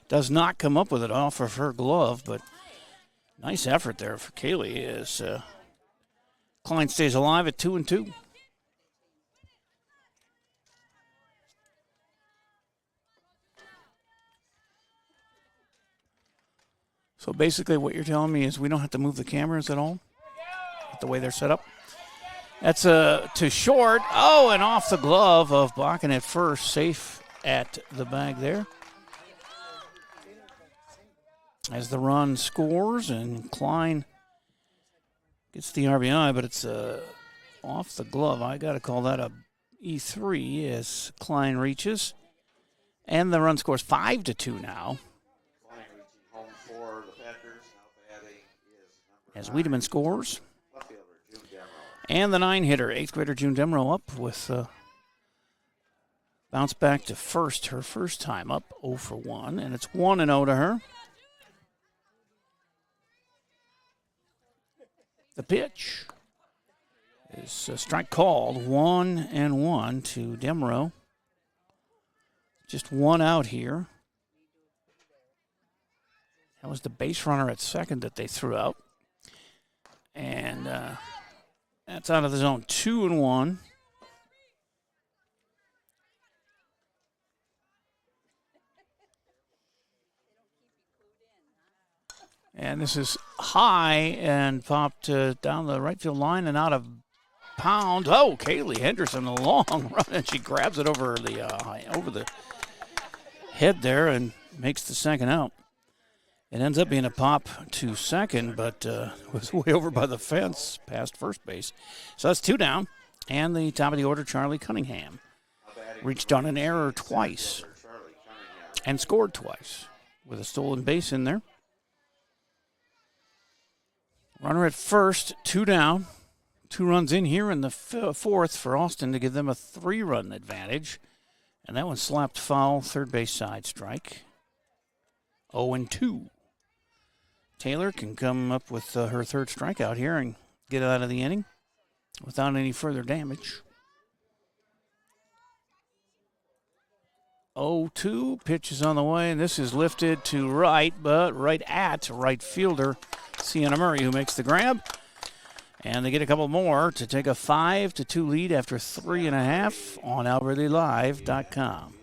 Does not come up with it off of her glove, but nice effort there for Kaylee as Klein stays alive at 2-2. So basically what you're telling me is we don't have to move the cameras at all? The way they're set up. That's to short. Oh, and off the glove of Bakken at first. Safe at the bag there. As the run scores and Klein gets the RBI, but it's off the glove. I got to call that a E3 as Klein reaches. And the run scores 5-2 now. As Wiedemann scores. And the 9-hitter, 8th grader June Demrow up with bounce back to first, her first time up 0-for-1, and it's 1-0 to her. The pitch is a strike called, 1-1 to Demrow. Just one out here. That was the base runner at second that they threw out. And that's out of the zone. 2-1. And this is high and popped down the right field line and out of bounds. Oh, Kaylee Henderson, a long run, and she grabs it over the head there and makes the second out. It ends up being a pop to second, but was way over by the fence past first base. So that's 2 down. And the top of the order, Charlie Cunningham, reached on an error twice and scored twice with a stolen base in there. Runner at first, 2 down. 2 runs in here in the fourth for Austin to give them a 3-run advantage. And that one slapped foul, third base side strike. 0-2. Taylor can come up with her third strikeout here and get out of the inning without any further damage. 0-2. Pitch is on the way, and this is lifted to right, but right at right fielder Sienna Murray, who makes the grab. And they get a couple more to take a 5-2 lead after 3.5 on AlbertlyLive.com.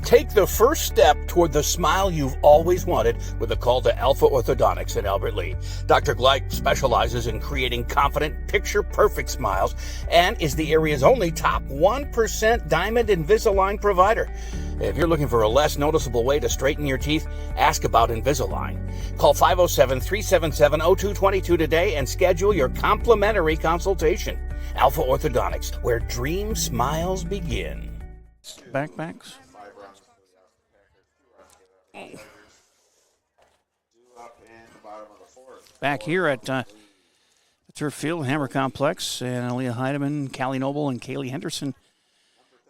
Take the first step toward the smile you've always wanted with a call to Alpha Orthodontics in Albert Lea. Dr. Gleich specializes in creating confident, picture-perfect smiles and is the area's only top 1% Diamond Invisalign provider. If you're looking for a less noticeable way to straighten your teeth, ask about Invisalign. Call 507-377-0222 today and schedule your complimentary consultation. Alpha Orthodontics, where dream smiles begin. Backbacks. Back here at the Turf Field, Hammer Complex, and Leah Heidemann, Callie Noble, and Kaylee Henderson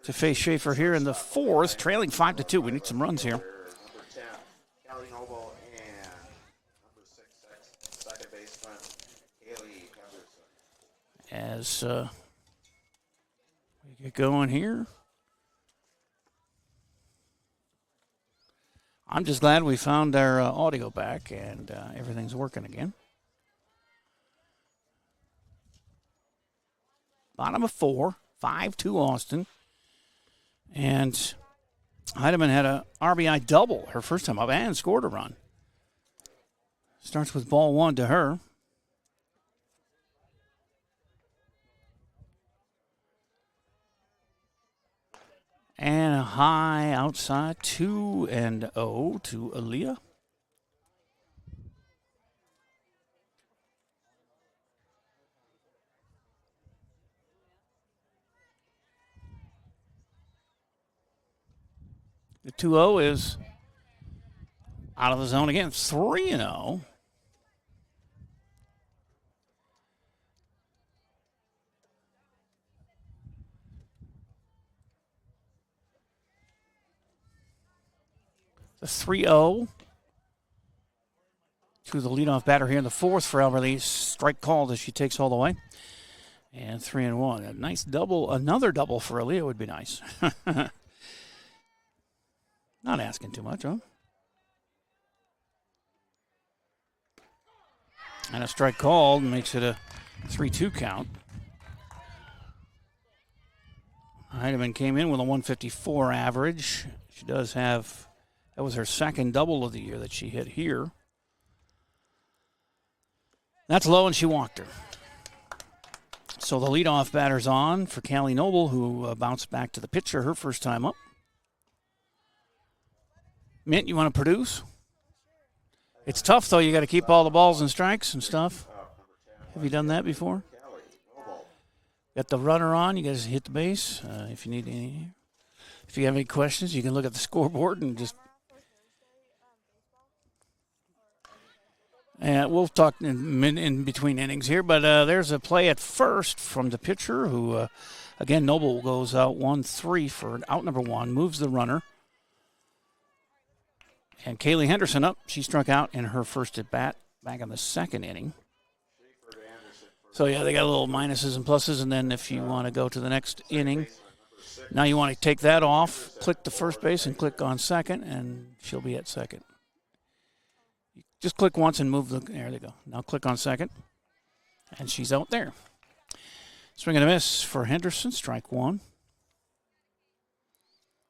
to face Schaefer here in the fourth, trailing 5-2. We need some runs here. Callie Noble and number 6, second baseman, Kaylee Henderson. As we get going here. I'm just glad we found our audio back and everything's working again. Bottom of 4, 5-2 Austin. And Heidemann had a RBI double her first time up and scored a run. Starts with ball 1 to her. And a high outside, 2-0 to Aaliyah. The 2-0 is out of the zone again, 3-0. The 3-0 to the leadoff batter here in the fourth for Albert Lea. Strike called as she takes all the way. And 3-1. A nice double, another double for Aaliyah would be nice. Not asking too much, huh? And a strike called makes it a 3-2 count. Heidemann came in with a 154 average. She does have... That was her second double of the year that she hit here. That's low, and she walked her. So the leadoff batter's on for Callie Noble, who bounced back to the pitcher her first time up. Mint, you want to produce? It's tough, though. You got to keep all the balls and strikes and stuff. Have you done that before? Got the runner on. You guys hit the base. If you need any, if you have any questions, you can look at the scoreboard and just. And we'll talk in between innings here, but there's a play at first from the pitcher who, again, Noble goes out 1-3 for out number 1, moves the runner. And Kaylee Henderson up. She struck out in her first at bat back in the second inning. So, yeah, they got a little minuses and pluses, and then if you want to go to the next inning, now you want to take that off, click the first base and click on second, and she'll be at second. Just click once and move the, there they go. Now click on second, and she's out there. Swing and a miss for Henderson, strike 1.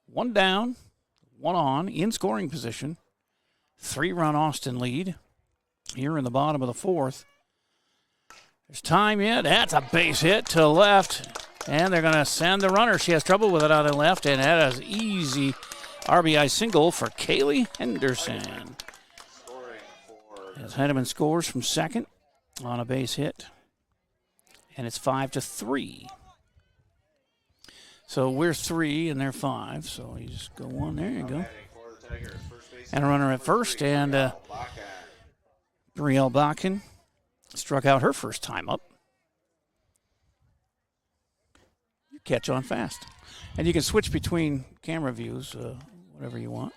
1 down, 1 on, in scoring position. 3-run Austin lead here in the bottom of the fourth. There's time yet. That's a base hit to left, and they're going to send the runner. She has trouble with it on the left, and that is easy RBI single for Kaylee Henderson. As Heidemann scores from second on a base hit, and it's 5-3. So we're 3 and they're 5, so you just go on there. You go. And a runner at first, and Brielle Bakken struck out her first time up. You catch on fast, and you can switch between camera views, whatever you want.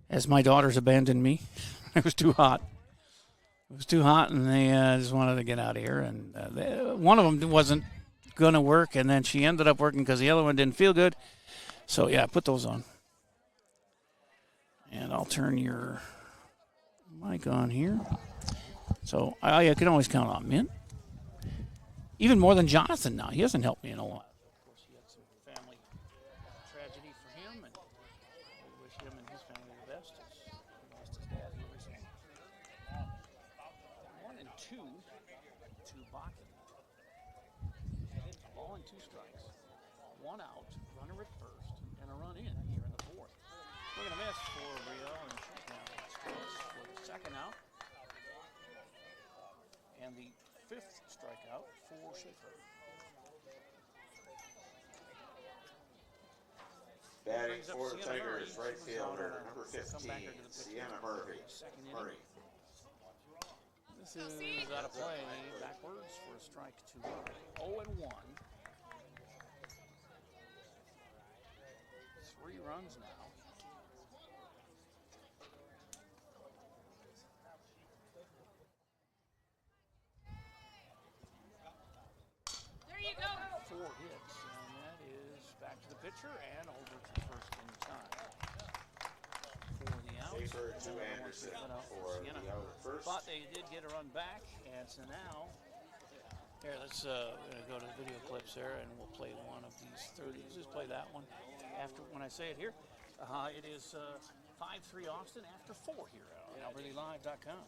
As my daughters abandoned me. It was too hot. It was too hot, and they just wanted to get out of here. And one of them wasn't going to work, and then she ended up working because the other one didn't feel good. So, yeah, put those on. And I'll turn your mic on here. So I can always count on Mint. Even more than Jonathan now. He hasn't helped me in a while. Of course, he had some family tragedy for him, and we wish him and his family the best. He lost his dad here recently. 1 and 2 to Bakken. Ball and 2 strikes. 1 out, runner at first, and a run in here in the 4th. We're going to miss for Brielle and strikes for the 2nd out. And the 5th strikeout for Schaefer. Batting for the Tigers, right fielder, number 15, Sienna Murray. This is out of play, backwards for a strike to Murray. 0-1. 3 runs now. There you go. 4 hits, and that is back to the pitcher and over to first in time. For the out. Schaefer to Anderson for the out at first. But they did get a run back, and so now, here, let's go to the video clips there, and we'll play one of these through these. Just play that one after when I say it here. It is 5-3 Austin after 4 here on AlbertLeaLive.com.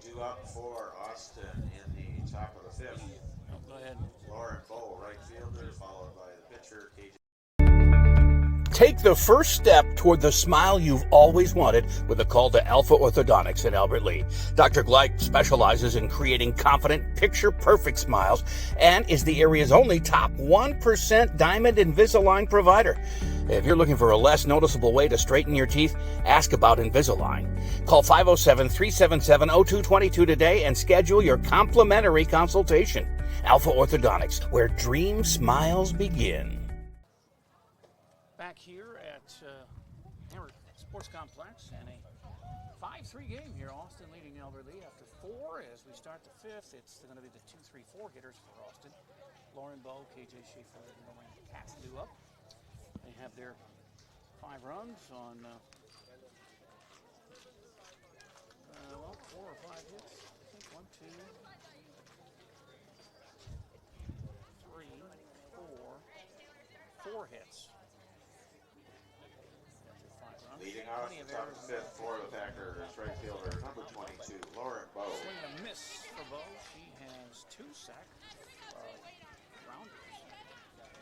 Two up for Austin in the top of the 5th. Go ahead. Lauren Bowe, right fielder, followed by the pitcher, KJ. Take the first step toward the smile you've always wanted with a call to Alpha Orthodontics in Albert Lea. Dr. Gleich specializes in creating confident, picture-perfect smiles and is the area's only top 1% Diamond Invisalign provider. If you're looking for a less noticeable way to straighten your teeth, ask about Invisalign. Call 507-377-0222 today and schedule your complimentary consultation. Alpha Orthodontics, where dream smiles begin. Back here at Hammer Sports Complex, and a 5-3 game here. Austin leading Albert Lea after 4 as we start the 5th. It's going to be the 2-3-4 hitters for Austin. Lauren Bowe, KJ Schaefer, and Miranda Cassidy up. They have their 5 runs on 4 or 5 hits. I think 1, 2, 3, 4 hits. Leading off the top of the 5th for the Packers, right fielder, number 22, Lauren Bowe. Swing and a miss for Bowe. She has 2 sack rounders.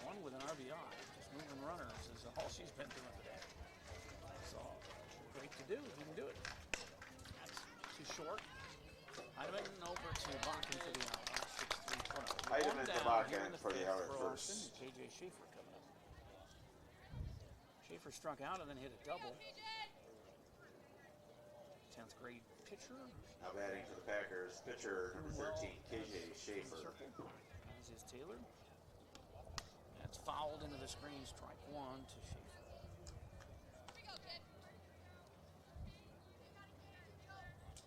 1 with an RBI. Just moving runners is all she's been doing today. So, great to do. You can do it. That's too short. Heidemann over to Bakken for the out. 6-3 front. Heidemann to Bakken for the out at first. KJ Schaefer coming up. Schaefer struck out and then hit a double. 10th grade pitcher. Now batting for the Packers, pitcher number 13, KJ Schaefer. As is Taylor. That's fouled into the screen. Strike 1 to Schaefer.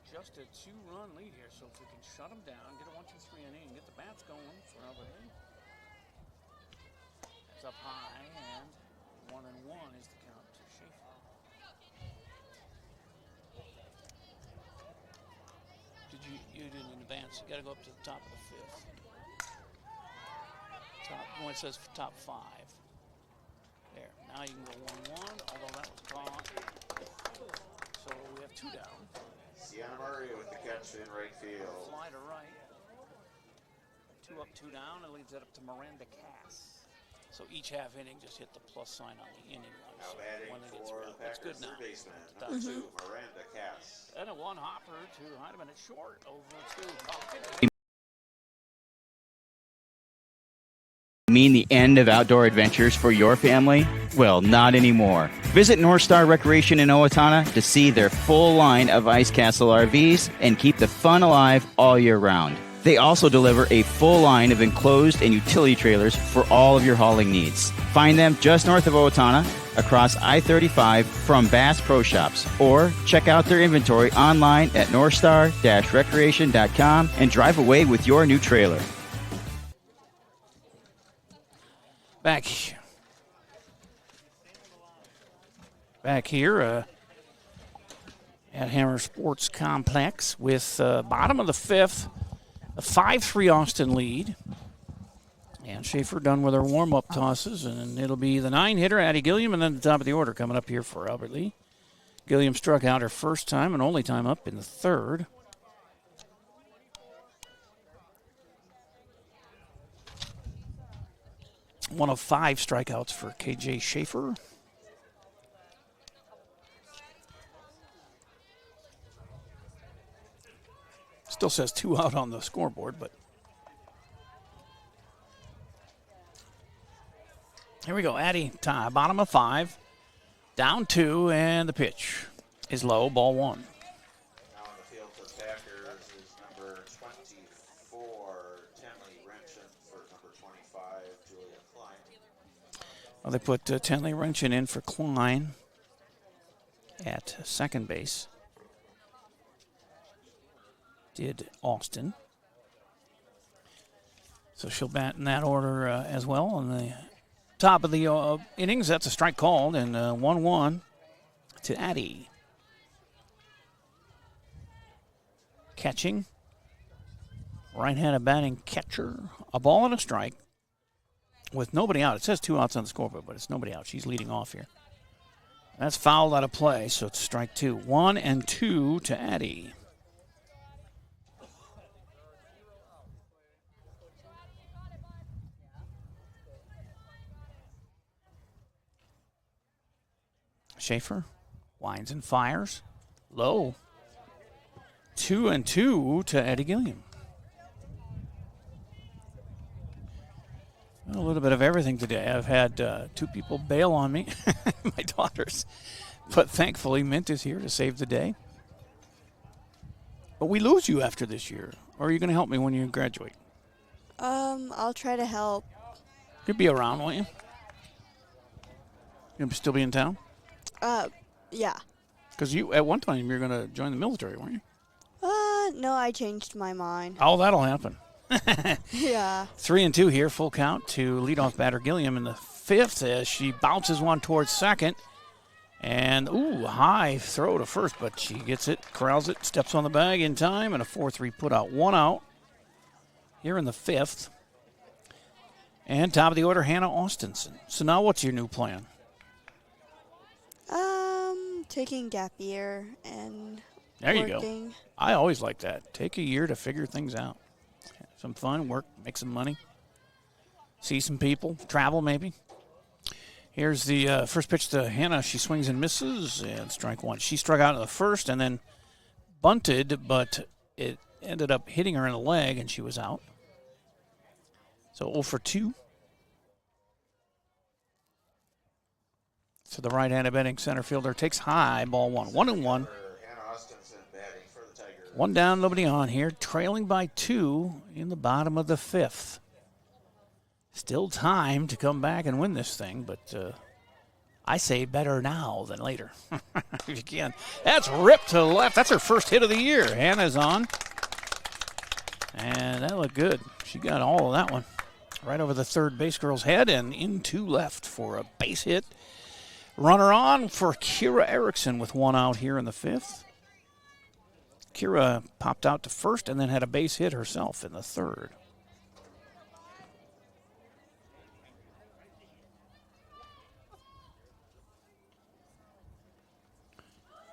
Just a 2-run lead here, so if we can shut them down, get a 1-2-3 inning, get the bats going for Albert Lea. It's up high, and 1-1 is the count to Schaefer. You did in advance. You got to go up to the top of the 5th. It says top 5. There. Now you can go 1-1, although that was caught. So we have 2 down. Sienna Murray with the catch in right field. Fly to right. 2 up, 2 down, and leads that up to Miranda Cass. So each half inning, just hit the plus sign on the inning. Now batting for the that's good Packers, now. third baseman, number 2, Miranda Cass. And a 1 hopper to Heidemann at short over to Bakken. Mean the end of outdoor adventures for your family? Well, not anymore. Visit North Star Recreation in Owatonna to see their full line of Ice Castle RVs and keep the fun alive all year round. They also deliver a full line of enclosed and utility trailers for all of your hauling needs. Find them just north of Owatonna, across I-35 from Bass Pro Shops, or check out their inventory online at northstar-recreation.com and drive away with your new trailer. Back here at Hammer Sports Complex with bottom of the fifth, a 5-3 Austin lead. And Schaefer done with her warm-up tosses, and it'll be the 9-hitter, Addie Gilliam, and then the top of the order coming up here for Albert Lee. Gilliam struck out her first time and only time up in the third. One of 5 strikeouts for KJ Schaefer. Still says 2 out on the scoreboard, but here we go. Addie, tie, bottom of 5, down 2, and the pitch is low, ball 1. Now on the field for the Packers is number 24, Tenley Wrenchen, for number 25, Julia Klein. Well, they put Tenley Wrenchen in for Klein at second base. Did Austin. So she'll bat in that order as well. On the top of the innings, that's a strike called, and 1-1 to Addie. Catching. Right-handed batting catcher. A ball and a strike with nobody out. It says 2 outs on the scoreboard, but it's nobody out. She's leading off here. That's fouled out of play, so it's strike 2. 1-2 to Addie. Schaefer winds and fires. Low. 2-2 to Eddie Gilliam. A little bit of everything today. I've had 2 people bail on me, my daughters. But thankfully, Mint is here to save the day. But we lose you after this year. Or are you going to help me when you graduate? I'll try to help. You'll be around, won't you? You'll still be in town? Yeah. Because you, at one time, you're going to join the military, weren't you? No, I changed my mind. Oh, that'll happen. Yeah. 3-2 here, full count to leadoff batter Gilliam in the 5th as she bounces one towards second. And, high throw to first, but she gets it, corrals it, steps on the bag in time, and a 4-3 put out. 1 out here in the 5th. And top of the order, Hannah Austinson. So now what's your new plan? Taking gap year and there working. You go. I always like that. Take a year to figure things out. Have some fun, work, make some money, see some people, travel maybe. Here's the first pitch to Hannah. She swings and misses, and strike 1. She struck out in the first and then bunted, but it ended up hitting her in the leg, and she was out. So 0 for 2. So the right-handed batting center fielder takes high, ball 1. 1-1. One down, nobody on here. Trailing by 2 in the bottom of the 5th. Still time to come back and win this thing, but I say better now than later. If you can. That's ripped to the left. That's her first hit of the year. Hannah's on. And that looked good. She got all of that one. Right over the third base girl's head and into left for a base hit. Runner on for Kira Erickson with 1 out here in the 5th. Kira popped out to first and then had a base hit herself in the 3rd.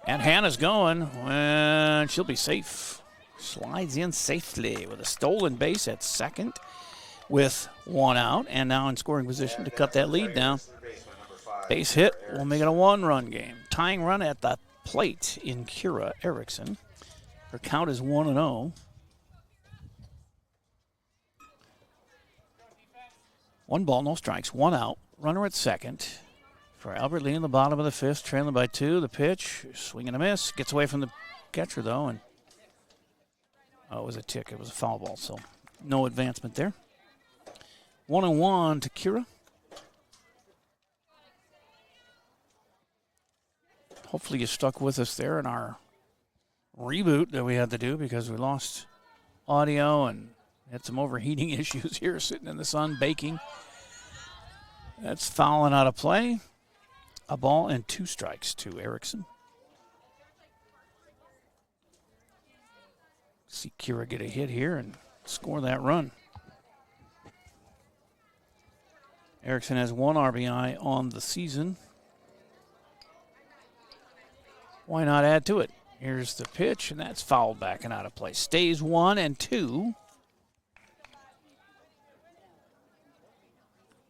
And Hannah's going, and she'll be safe. Slides in safely with a stolen base at second with 1 out, and now in scoring position to cut that lead down. Base hit will make it a 1-run game. Tying run at the plate in Kira Erickson. Her count is 1-0. 1 ball, no strikes, 1 out. Runner at second for Albert Lee in the bottom of the 5th, trailing by 2. The pitch, swing and a miss. Gets away from the catcher, though, and it was a tick. It was a foul ball, so no advancement there. 1-1 to Kira. Hopefully you stuck with us there in our reboot that we had to do because we lost audio and had some overheating issues here, sitting in the sun, baking. That's fouling out of play. A ball and 2 strikes to Erickson. See Kira get a hit here and score that run. Erickson has 1 RBI on the season. Why not add to it? Here's the pitch, and that's fouled back and out of play. Stays 1-2.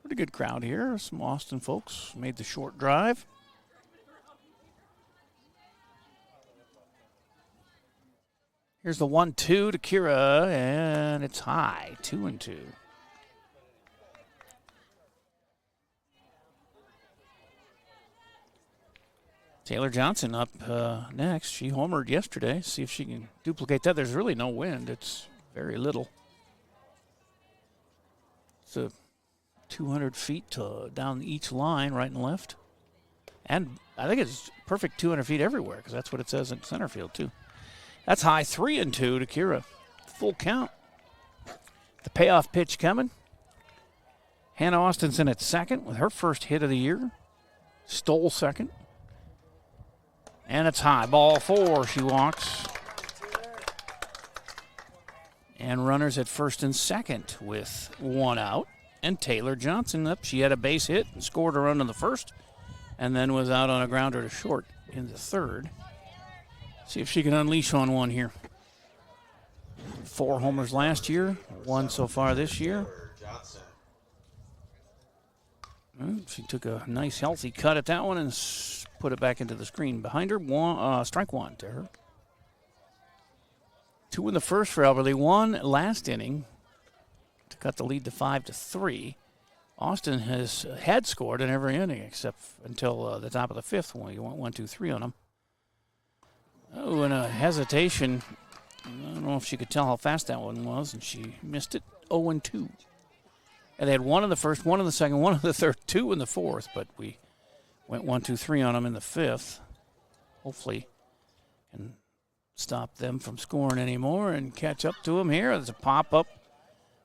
Pretty good crowd here. Some Austin folks made the short drive. Here's the 1-2 to Kira, and it's high, 2-2. Taylor Johnson up next. She homered yesterday. See if she can duplicate that. There's really no wind. It's very little. It's 200 feet down each line, right and left. And I think it's perfect 200 feet everywhere because that's what it says in center field, too. That's high, 3-2 to Kira. Full count. The payoff pitch coming. Hannah Austinson at second with her first hit of the year. Stole second. And it's high. Ball 4. She walks. And runners at first and second with 1 out. And Taylor Johnson up. She had a base hit and scored a run in the first. And then was out on a grounder to short in the third. See if she can unleash on one here. 4 homers last year. 1 so far this year. She took a nice healthy cut at that one and put it back into the screen. Behind her, strike 1 to her. 2 in the first for Albert Lee. 1 last inning to cut the lead to 5-3. Austin had scored in every inning except until the top of the 5th when he went 1-2-3 on them. Oh, and a hesitation. I don't know if she could tell how fast that one was, and she missed it. 0-2. And they had 1 in the first, 1 in the second, 1 in the third, 2 in the fourth, but we went 1-2-3 on them in the 5th. Hopefully can stop them from scoring anymore and catch up to them here. There's a pop-up,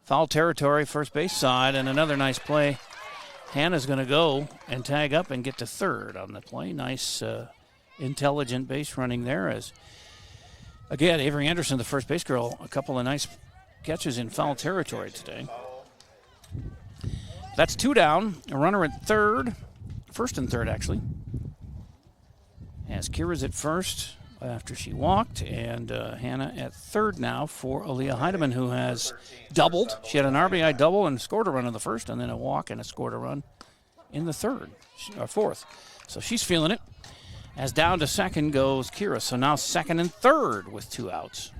foul territory, first base side, and another nice play. Hannah's going to go and tag up and get to third on the play. Nice intelligent base running there as, again, Avery Anderson, the first base girl, a couple of nice catches in foul territory today. That's 2 down. A runner at third. First and third, actually. As Kira's at first after she walked, and Hannah at third now for Aaliyah Heidemann, who has doubled. She had an RBI double and scored a run in the first, and then a walk and scored a run in the fourth. So she's feeling it. As down to second goes Kira. So now second and third with 2 outs.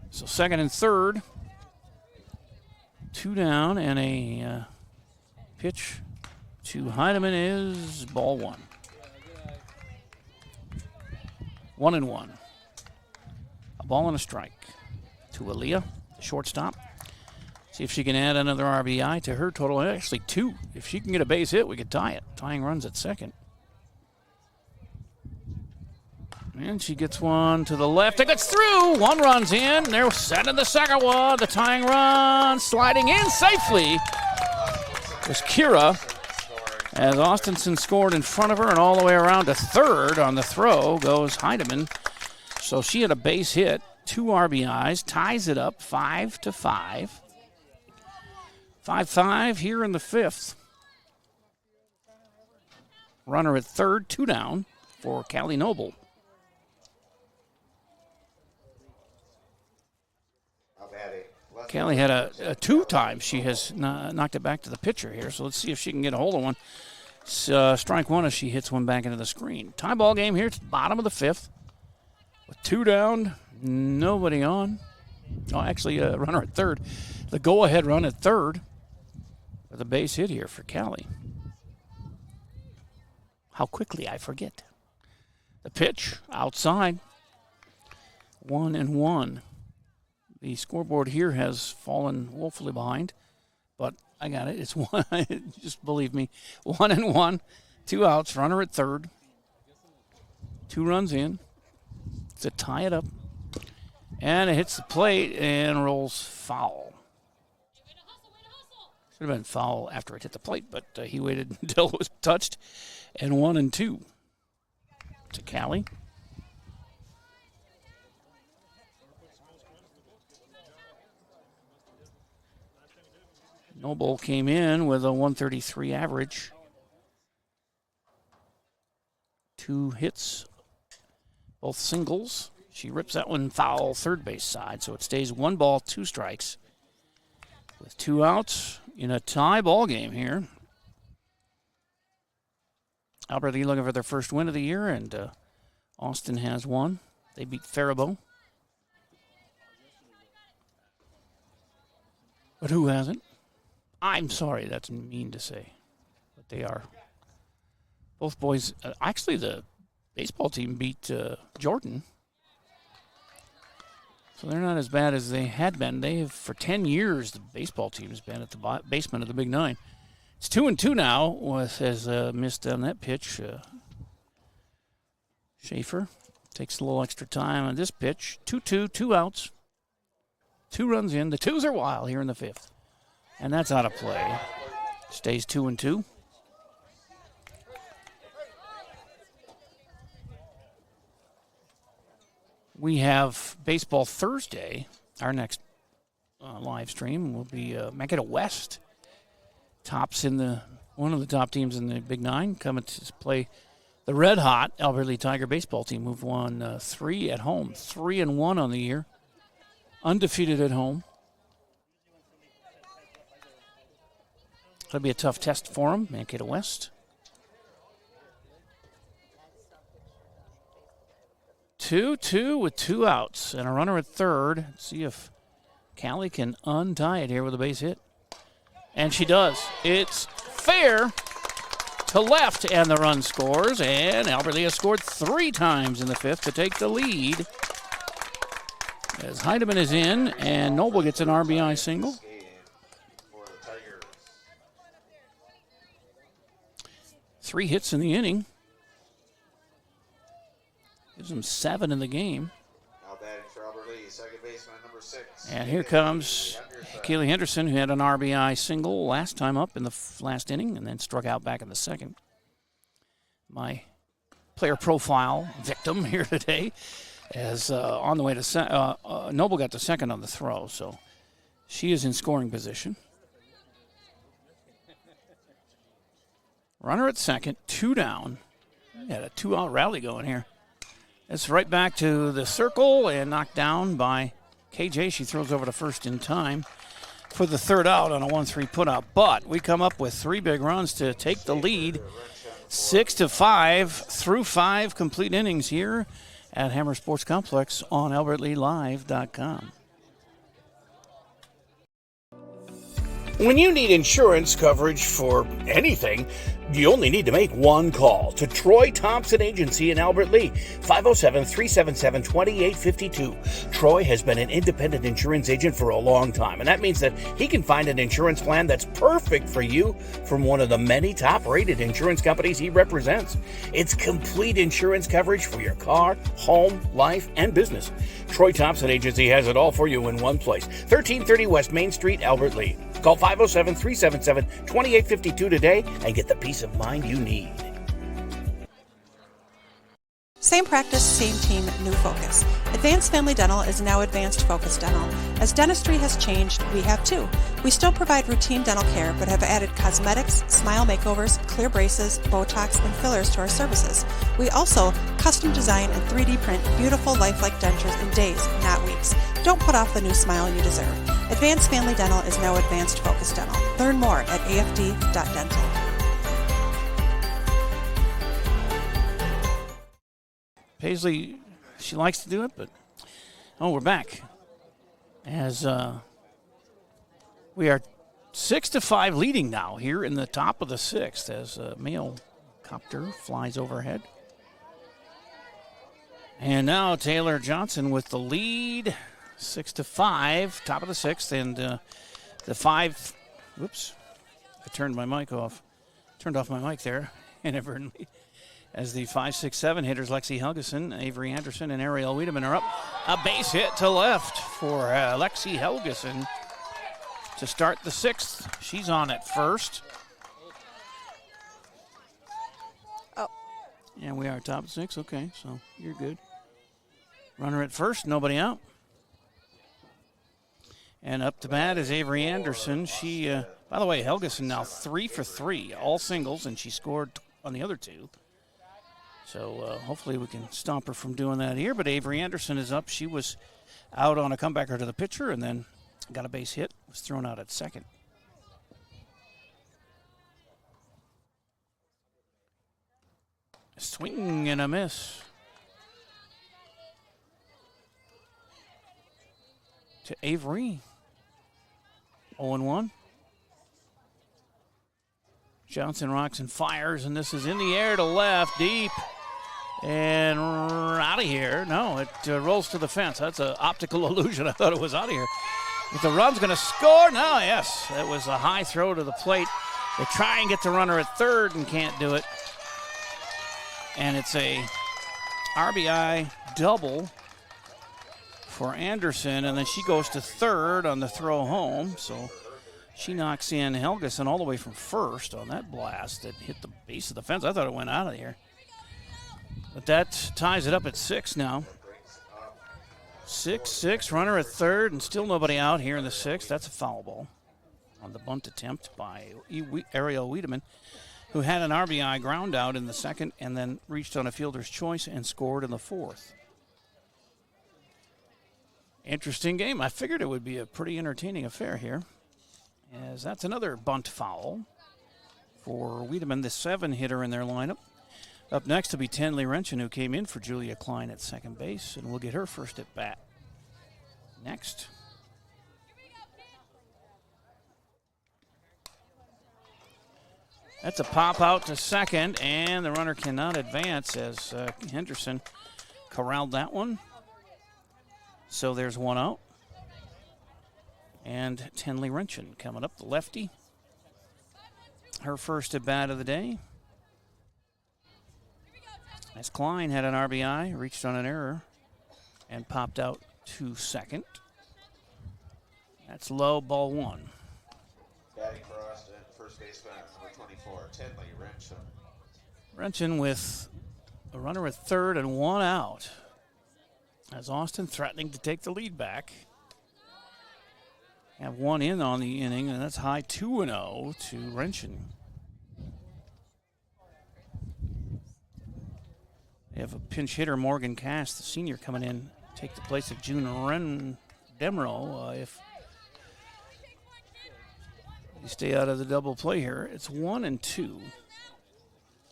So second and third. 2 down, and a pitch to Heidemann is ball 1. 1-1. A ball and a strike to Aaliyah, the shortstop. See if she can add another RBI to her total. Actually, 2. If she can get a base hit, we could tie it. Tying runs at second. And she gets one to the left. It gets through. 1 run's in. They're sending the second one. The tying run sliding in safely was Kira. As Austinson scored in front of her and all the way around to third on the throw goes Heidemann. So she had a base hit, 2 RBIs, ties it up 5-5. 5-5 here in the 5th. Runner at third, 2 down for Callie Noble. Callie had a 2 times. She has knocked it back to the pitcher here, so let's see if she can get a hold of one. Strike 1 as she hits one back into the screen. Tie ball game here. It's bottom of the 5th. With 2 down, nobody on. Oh, actually, a runner at third. The go-ahead run at third. with a base hit here for Callie. How quickly I forget. The pitch outside. 1-1. The scoreboard here has fallen woefully behind, but I got it. It's one. Just believe me. 1-1. 2 outs. Runner at third. 2 runs in. To tie it up. And it hits the plate and rolls foul. Should have been foul after it hit the plate, but he waited until it was touched. And 1-2 to Callie. Noble came in with a 133 average. 2 hits, both singles. She rips that one foul third base side, so it stays 1 ball, 2 strikes. With 2 outs in a tie ball game here. Albert Lee looking for their first win of the year, and Austin has one. They beat Faribault. But who hasn't? I'm sorry, that's mean to say. But they are. Both boys, actually the baseball team beat Jordan. So they're not as bad as they had been. They have, for 10 years, the baseball team has been at the basement of the Big Nine. It's 2-2 now, has missed on that pitch. Schaefer takes a little extra time on this pitch. 2-2, 2 outs. 2 runs in. The 2s are wild here in the 5th. And that's out of play. Stays 2-2. We have Baseball Thursday. Our next live stream will be Mankato West. Tops in one of the top teams in the Big Nine coming to play the red hot Albert Lee Tiger baseball team, who've won 3 at home, 3-1 on the year, undefeated at home. It'll be a tough test for them, Mankato West. 2-2 with 2 outs and a runner at third. Let's see if Callie can untie it here with a base hit. And she does. It's fair to left, and the run scores. And Albert Lee has scored 3 times in the 5th to take the lead. As Heidemann is in, and Noble gets an RBI single. Three hits in the inning. Gives him 7 in the game. Now batting for Albert Lee, second baseman number 6. And here comes Keely Henderson, who had an RBI single last time up in the last inning and then struck out back in the second. My player profile victim here today, as on the way to Noble got to second on the throw, so she is in scoring position. Runner at second, 2 down. We had a 2-out rally going here. It's right back to the circle and knocked down by KJ. She throws over to first in time for the 3rd out on a 1-3 putout. But we come up with 3 big runs to take the lead, 6-5 through 5 complete innings here at Hammer Sports Complex on AlbertLeeLive.com. When you need insurance coverage for anything, you only need to make one call to Troy Thompson Agency in Albert Lee, 507-377-2852. Troy has been an independent insurance agent for a long time, and that means that he can find an insurance plan that's perfect for you from one of the many top-rated insurance companies he represents. It's complete insurance coverage for your car, home, life, and business. Troy Thompson Agency has it all for you in one place, 1330 West Main Street, Albert Lee. Call 507-377-2852 today and get the peace of mind you need. Same practice, same team, new focus. Advanced Family Dental is now Advanced Focus Dental. As dentistry has changed, we have too. We still provide routine dental care, but have added cosmetics, smile makeovers, clear braces, Botox, and fillers to our services. We also custom design and 3D print beautiful lifelike dentures in days, not weeks. Don't put off the new smile you deserve. Advanced Family Dental is now Advanced Focus Dental. Learn more at afd.dental. Paisley, she likes to do it, but we're back. As we are 6-5 leading now here in the top of the sixth as a male copter flies overhead. And now Taylor Johnson with the lead, 6-5, top of the sixth, and the five. Whoops, I turned my mic off. Turned off my mic there inadvertently. As the 5, 6, 7 hitters, Lexi Helgeson, Avery Anderson, and Ariel Wiedemann are up. A base hit to left for Lexi Helgeson to start the sixth. She's on at first. Oh. And we are top of six. Okay, so you're good. Runner at first, nobody out. And up to bat is Avery Anderson. She, by the way, Helgeson now 3 for 3, all singles, and she scored on the other two. So hopefully we can stop her from doing that here. But Avery Anderson is up. She was out on a comebacker to the pitcher and then got a base hit, was thrown out at second. Swing and a miss. To Avery. 0-1. Johnson rocks and fires, and this is in the air to left, deep, and out of here. No, it rolls to the fence. That's an optical illusion. I thought it was out of here. But the run's going to score. No, yes, that was a high throw to the plate. They try and get the runner at third and can't do it. And it's a RBI double for Anderson, and then she goes to third on the throw home. So she knocks in Helgeson all the way from first on that blast that hit the base of the fence. I thought it went out of here. But that ties it up at 6 now. 6-6, runner at third, and still nobody out here in the sixth. That's a foul ball on the bunt attempt by Ariel Wiedemann, who had an RBI ground out in the second and then reached on a fielder's choice and scored in the fourth. Interesting game. I figured it would be a pretty entertaining affair here, as that's another bunt foul for Wiedemann, the 7-hitter in their lineup. Up next will be Tenley Renchen, who came in for Julia Klein at second base, and we'll get her first at bat next. That's a pop out to second, and the runner cannot advance as Henderson corralled that one. So there's one out. And Tenley Renchen coming up, the lefty. Her first at bat of the day. As Klein had an RBI, reached on an error, and popped out to second. That's low, ball one. Batting for us at first baseman, number 24, Tenley Renchen. Renchen with a runner at third and one out. As Austin threatening to take the lead back. Have one in on the inning, and that's high 2-0 to Renchen. They have a pinch hitter, Morgan Cass, the senior, coming in, take the place of June Demro. If you stay out of the double play here, it's 1-2.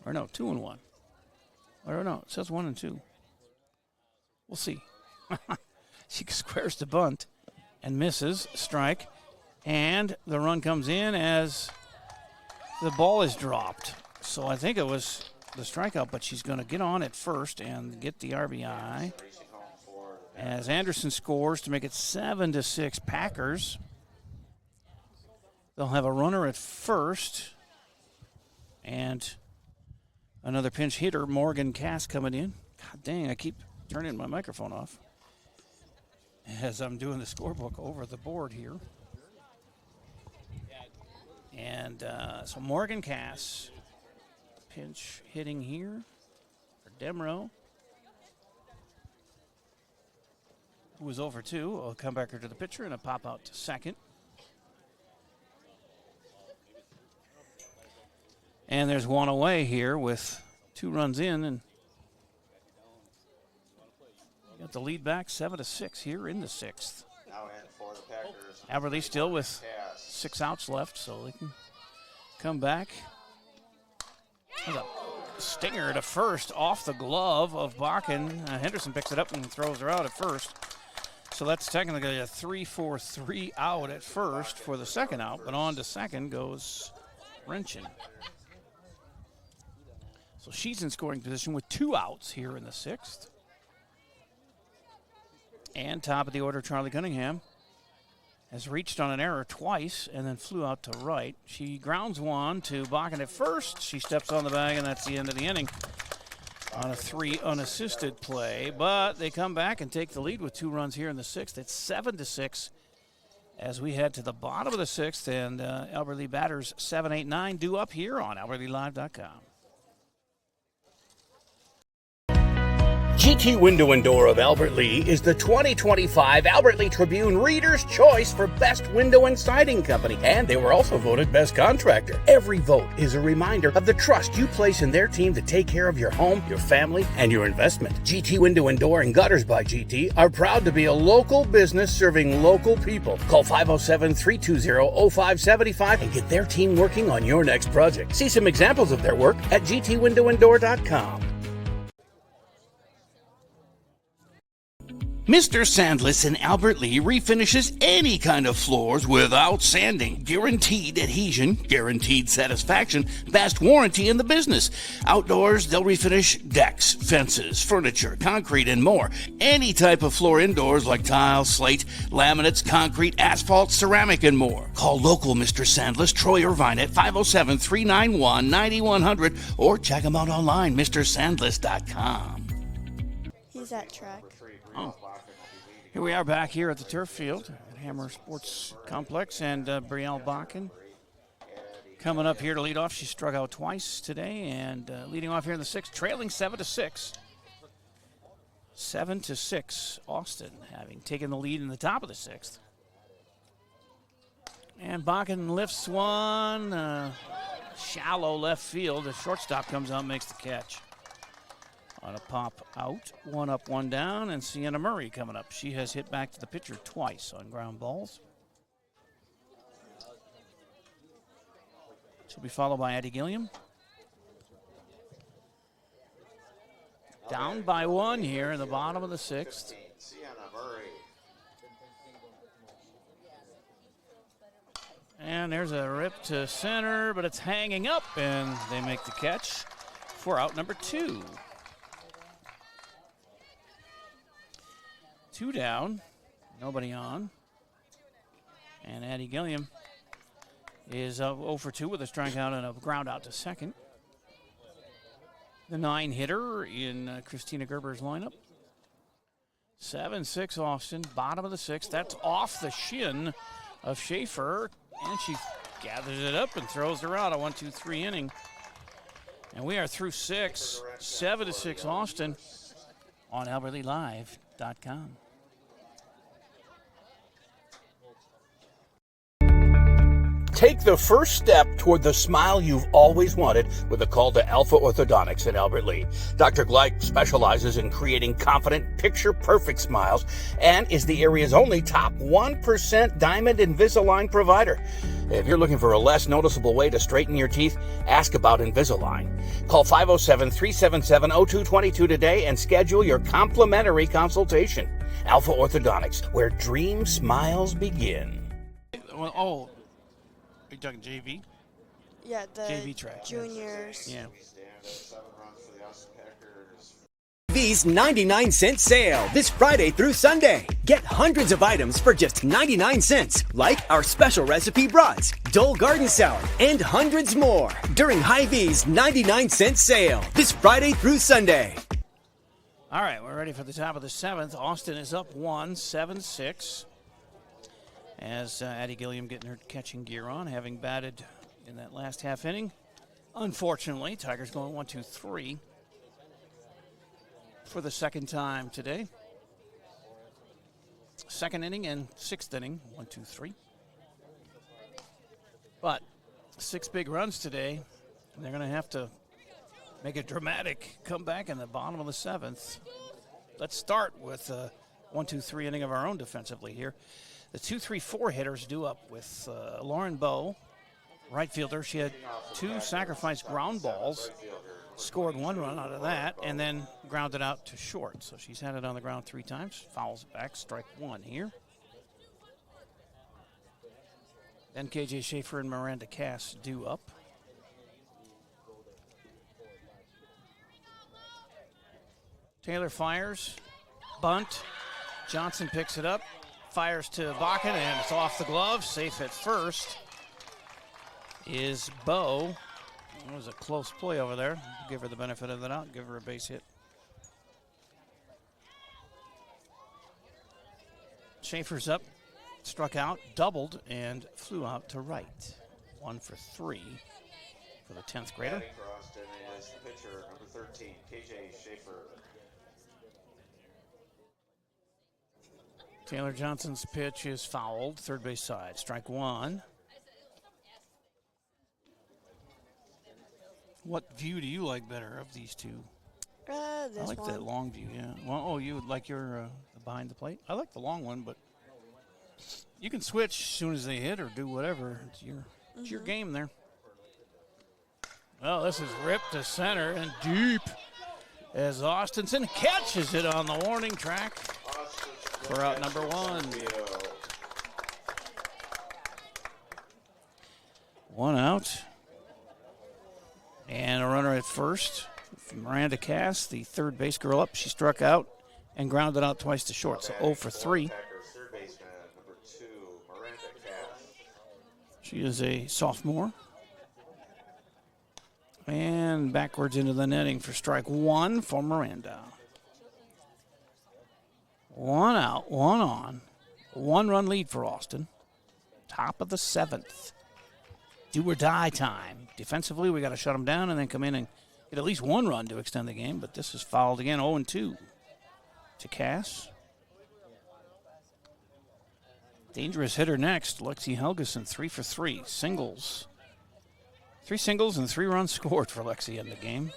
Or no, 2-1. Or no, it says 1-2. We'll see. She squares the bunt and misses, strike, and the run comes in as the ball is dropped. So I think it was the strikeout, but she's going to get on at first and get the RBI as Anderson scores to make it 7-6 Packers. They'll have a runner at first and another pinch hitter, Morgan Cass, coming in. God dang, I keep turning my microphone off as I'm doing the scorebook over the board here. And so Morgan Cass, pinch hitting here for Demro, who was over 2. I'll come back to the pitcher and a pop out to second. And there's one away here with 2 runs in, and got the lead back 7-6 here in the sixth. Now in for the Packers. Aberley still with 6 outs left, so they can come back. There's a stinger to first off the glove of Bakken. Henderson picks it up and throws her out at first. So that's technically a 3-4-3 out at first for the second out, but on to second goes Wrenchin. So she's in scoring position with 2 outs here in the 6th. And top of the order, Charlie Cunningham has reached on an error twice and then flew out to right. She grounds one to Bakken at first. She steps on the bag, and that's the end of the inning on a 3 unassisted play. But they come back and take the lead with 2 runs here in the 6th. It's 7-6 as we head to the bottom of the 6th, and Albert Lea batters 7, 8, 9 due up here on AlbertLeaLive.com. GT Window and Door of Albert Lea is the 2025 Albert Lea Tribune Reader's Choice for Best Window and Siding Company, and they were also voted Best Contractor. Every vote is a reminder of the trust you place in their team to take care of your home, your family, and your investment. GT Window and Door and Gutters by GT are proud to be a local business serving local people. Call 507-320-0575 and get their team working on your next project. See some examples of their work at gtwindowanddoor.com. Mr. Sandless in Albert Lea refinishes any kind of floors without sanding. Guaranteed adhesion, guaranteed satisfaction, best warranty in the business. Outdoors, they'll refinish decks, fences, furniture, concrete, and more. Any type of floor indoors like tile, slate, laminates, concrete, asphalt, ceramic, and more. Call local Mr. Sandless, Troy Irvine at 507-391-9100 or check him out online, mrsandless.com. He's at track. Oh. Here we are back here at the turf field at Hammer Sports Complex, and Brielle Bakken coming up here to lead off. She struck out twice today, and leading off here in the 6th, trailing 7-6. 7-6, Austin having taken the lead in the top of the 6th. And Bakken lifts one, shallow left field. The shortstop comes out and makes the catch. On a pop out, 1 up, 1 down, and Sienna Murray coming up. She has hit back to the pitcher twice on ground balls. She'll be followed by Addie Gilliam. Down by 1 here in the bottom of the 6th. And there's a rip to center, but it's hanging up, and they make the catch for out number 2. 2 down, nobody on. And Addie Gilliam is 0 for 2 with a strikeout and a ground out to second. The 9 hitter in Christina Gerber's lineup. 7-6 Austin, bottom of the 6th. That's off the shin of Schaefer, and she gathers it up and throws her out a 1-2-3 inning. And we are through 6, 7-6 Austin on AlbertLeaLive.com. Take the first step toward the smile you've always wanted with a call to Alpha Orthodontics in Albert Lea. Dr. Gleich specializes in creating confident, picture-perfect smiles and is the area's only top 1% Diamond Invisalign provider. If you're looking for a less noticeable way to straighten your teeth, ask about Invisalign. Call 507-377-0222 today and schedule your complimentary consultation. Alpha Orthodontics, where dream smiles begin. Are you talking JV? Yeah, the JV track. juniors. Yeah. LEA's 99-cent sale this Friday through Sunday. Get hundreds of items for just 99 cents, like our special recipe brats, Dole Garden Salad, and hundreds more during Hy-Vee's 99-cent sale this Friday through Sunday. All right, we're ready for the top of the 7th. Austin is up 1, 7-6. As Addie Gilliam getting her catching gear on, having batted in that last half inning. Unfortunately, Tigers going 1-2-3 for the second time today. Second inning and 6th inning, 1-2-3. But 6 big runs today, and they're going to have to make a dramatic comeback in the bottom of the 7th. Let's start with a 1-2-3 inning of our own defensively here. The 2-3-4 hitters due up with Lauren Bowe, right fielder. She had 2 sacrifice ground balls scored 1 run out of that, and then grounded out to short. So she's had it on the ground 3 times, fouls it back, strike 1 here. Then KJ Schaefer and Miranda Cass due up. Taylor fires, bunt. Johnson picks it up, fires to Bakken, and it's off the glove. Safe at first is Bo. It was a close play over there. Give her the benefit of the doubt, give her a base hit. Schaefer's up, struck out, doubled, and flew out to right. 1 for 3 for the 10th grader. Batting for Austin is the pitcher, number 13, KJ Schaefer. Taylor Johnson's pitch is fouled, third base side, strike 1. What view do you like better of these two? This I like one. that long view, yeah. Well, oh, you would like your behind the plate? I like the long one, but you can switch as soon as they hit or do whatever. It's your game there. Well, this is ripped to center and deep as Austinson catches it on the warning track for out number 1. 1 out. And a runner at first. Miranda Cass, the third base girl up. She struck out and grounded out twice to short. So 0 for 3. Third baseman, number 2, Miranda Cass. She is a sophomore. And backwards into the netting for strike 1 for Miranda. 1 out, 1 on. 1-run lead for Austin. Top of the 7th. Do or die time. Defensively, we got to shut them down and then come in and get at least 1 run to extend the game, but this is fouled again, 0-2 to Cass. Dangerous hitter next, Lexi Helgeson, 3 for 3. Singles. 3 singles and 3 runs scored for Lexi in the game.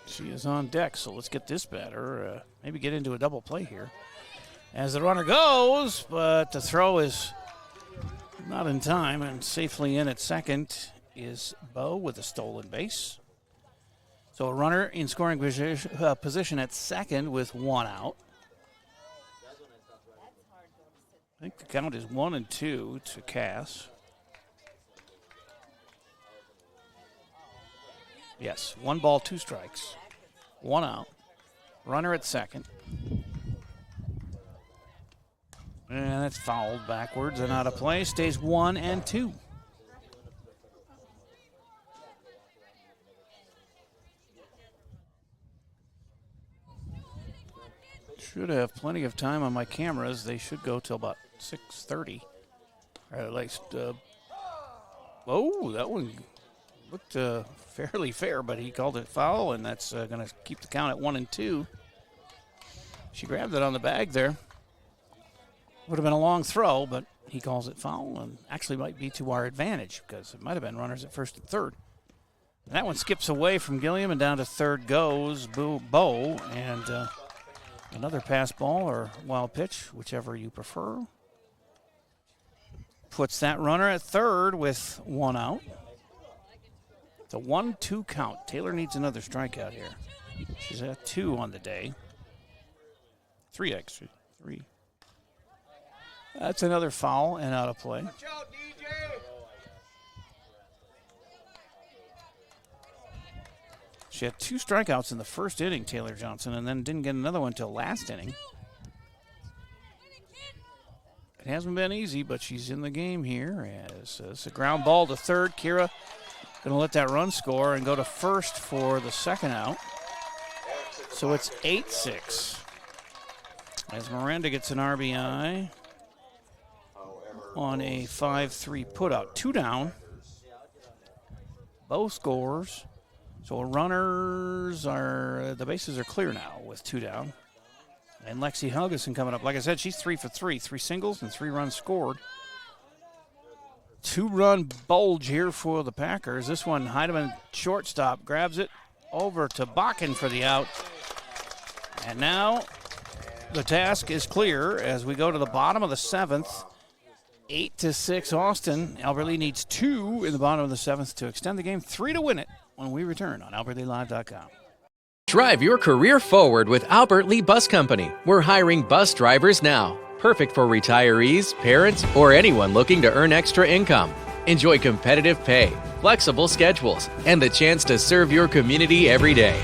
She is on deck, so let's get this batter. Maybe get into a double play here. As the runner goes, but the throw is not in time, and safely in at second is Bo with a stolen base. So a runner in scoring position at second with 1 out. I think the count is 1-2 to Cass. Yes, 1 ball, 2 strikes. 1 out. Runner at second. And it's fouled backwards and out of play. Stays 1-2. Should have plenty of time on my cameras. They should go till about 6:30. Or at least, oh, that one looked fairly fair, but he called it foul, and that's going to keep the count at 1-2. She grabbed it on the bag there. Would have been a long throw, but he calls it foul, and actually might be to our advantage because it might have been runners at first and third. And that one skips away from Gilliam, and down to third goes Bo, and another pass ball or wild pitch, whichever you prefer. Puts that runner at third with 1 out. It's a 1-2 count. Taylor needs another strikeout here. She's at 2 on the day. 3 extra. 3. That's another foul and out of play. Watch out, DJ. She had 2 strikeouts in the first inning, Taylor Johnson, and then didn't get another one until last inning. It hasn't been easy, but she's in the game here. As it's a ground ball to third. Kira going to let that run score and go to first for the second out. So it's 8-6. As Miranda gets an RBI on a 5-3 putout. 2 down. Both scores. So runners are, the bases are clear now with 2 down. And Lexi Helgeson coming up. Like I said, she's 3 for 3. 3 singles and 3 runs scored. 2-run bulge here for the Packers. This one, Heidemann shortstop, grabs it over to Bakken for the out. And now the task is clear as we go to the bottom of the 7th. 8-6 Austin. Albert Lee needs 2 in the bottom of the 7th to extend the game, 3 to win it when we return on albertleelive.com. Drive your career forward with Albert Lee Bus Company. We're hiring bus drivers now. Perfect for retirees, parents, or anyone looking to earn extra income. Enjoy competitive pay, flexible schedules, and the chance to serve your community every day.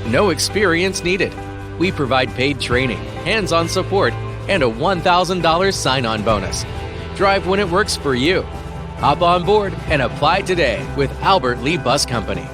No experience needed. We provide paid training, hands-on support, and a $1,000 sign-on bonus. Drive when it works for you. Hop on board and apply today with Albert Lee Bus Company.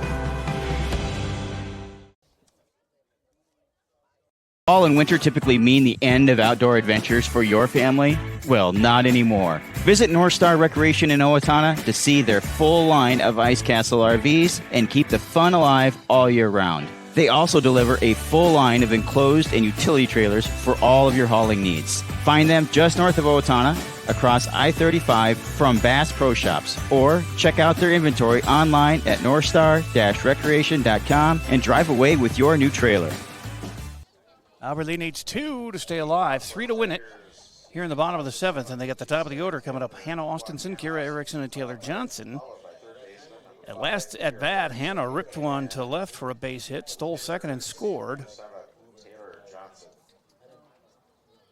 Fall and winter typically mean the end of outdoor adventures for your family? Well, not anymore. Visit North Star Recreation in Owatonna to see their full line of Ice Castle RVs and keep the fun alive all year round. They also deliver a full line of enclosed and utility trailers for all of your hauling needs. Find them just north of Owatonna, across I-35 from Bass Pro Shops, or check out their inventory online at northstar-recreation.com and drive away with your new trailer. Albert Lee needs 2 to stay alive, 3 to win it here in the bottom of the 7th, and they got the top of the order coming up. Hannah Austinson, Kira Erickson, and Taylor Johnson. At last at bat, Hannah ripped one to left for a base hit, stole second and scored.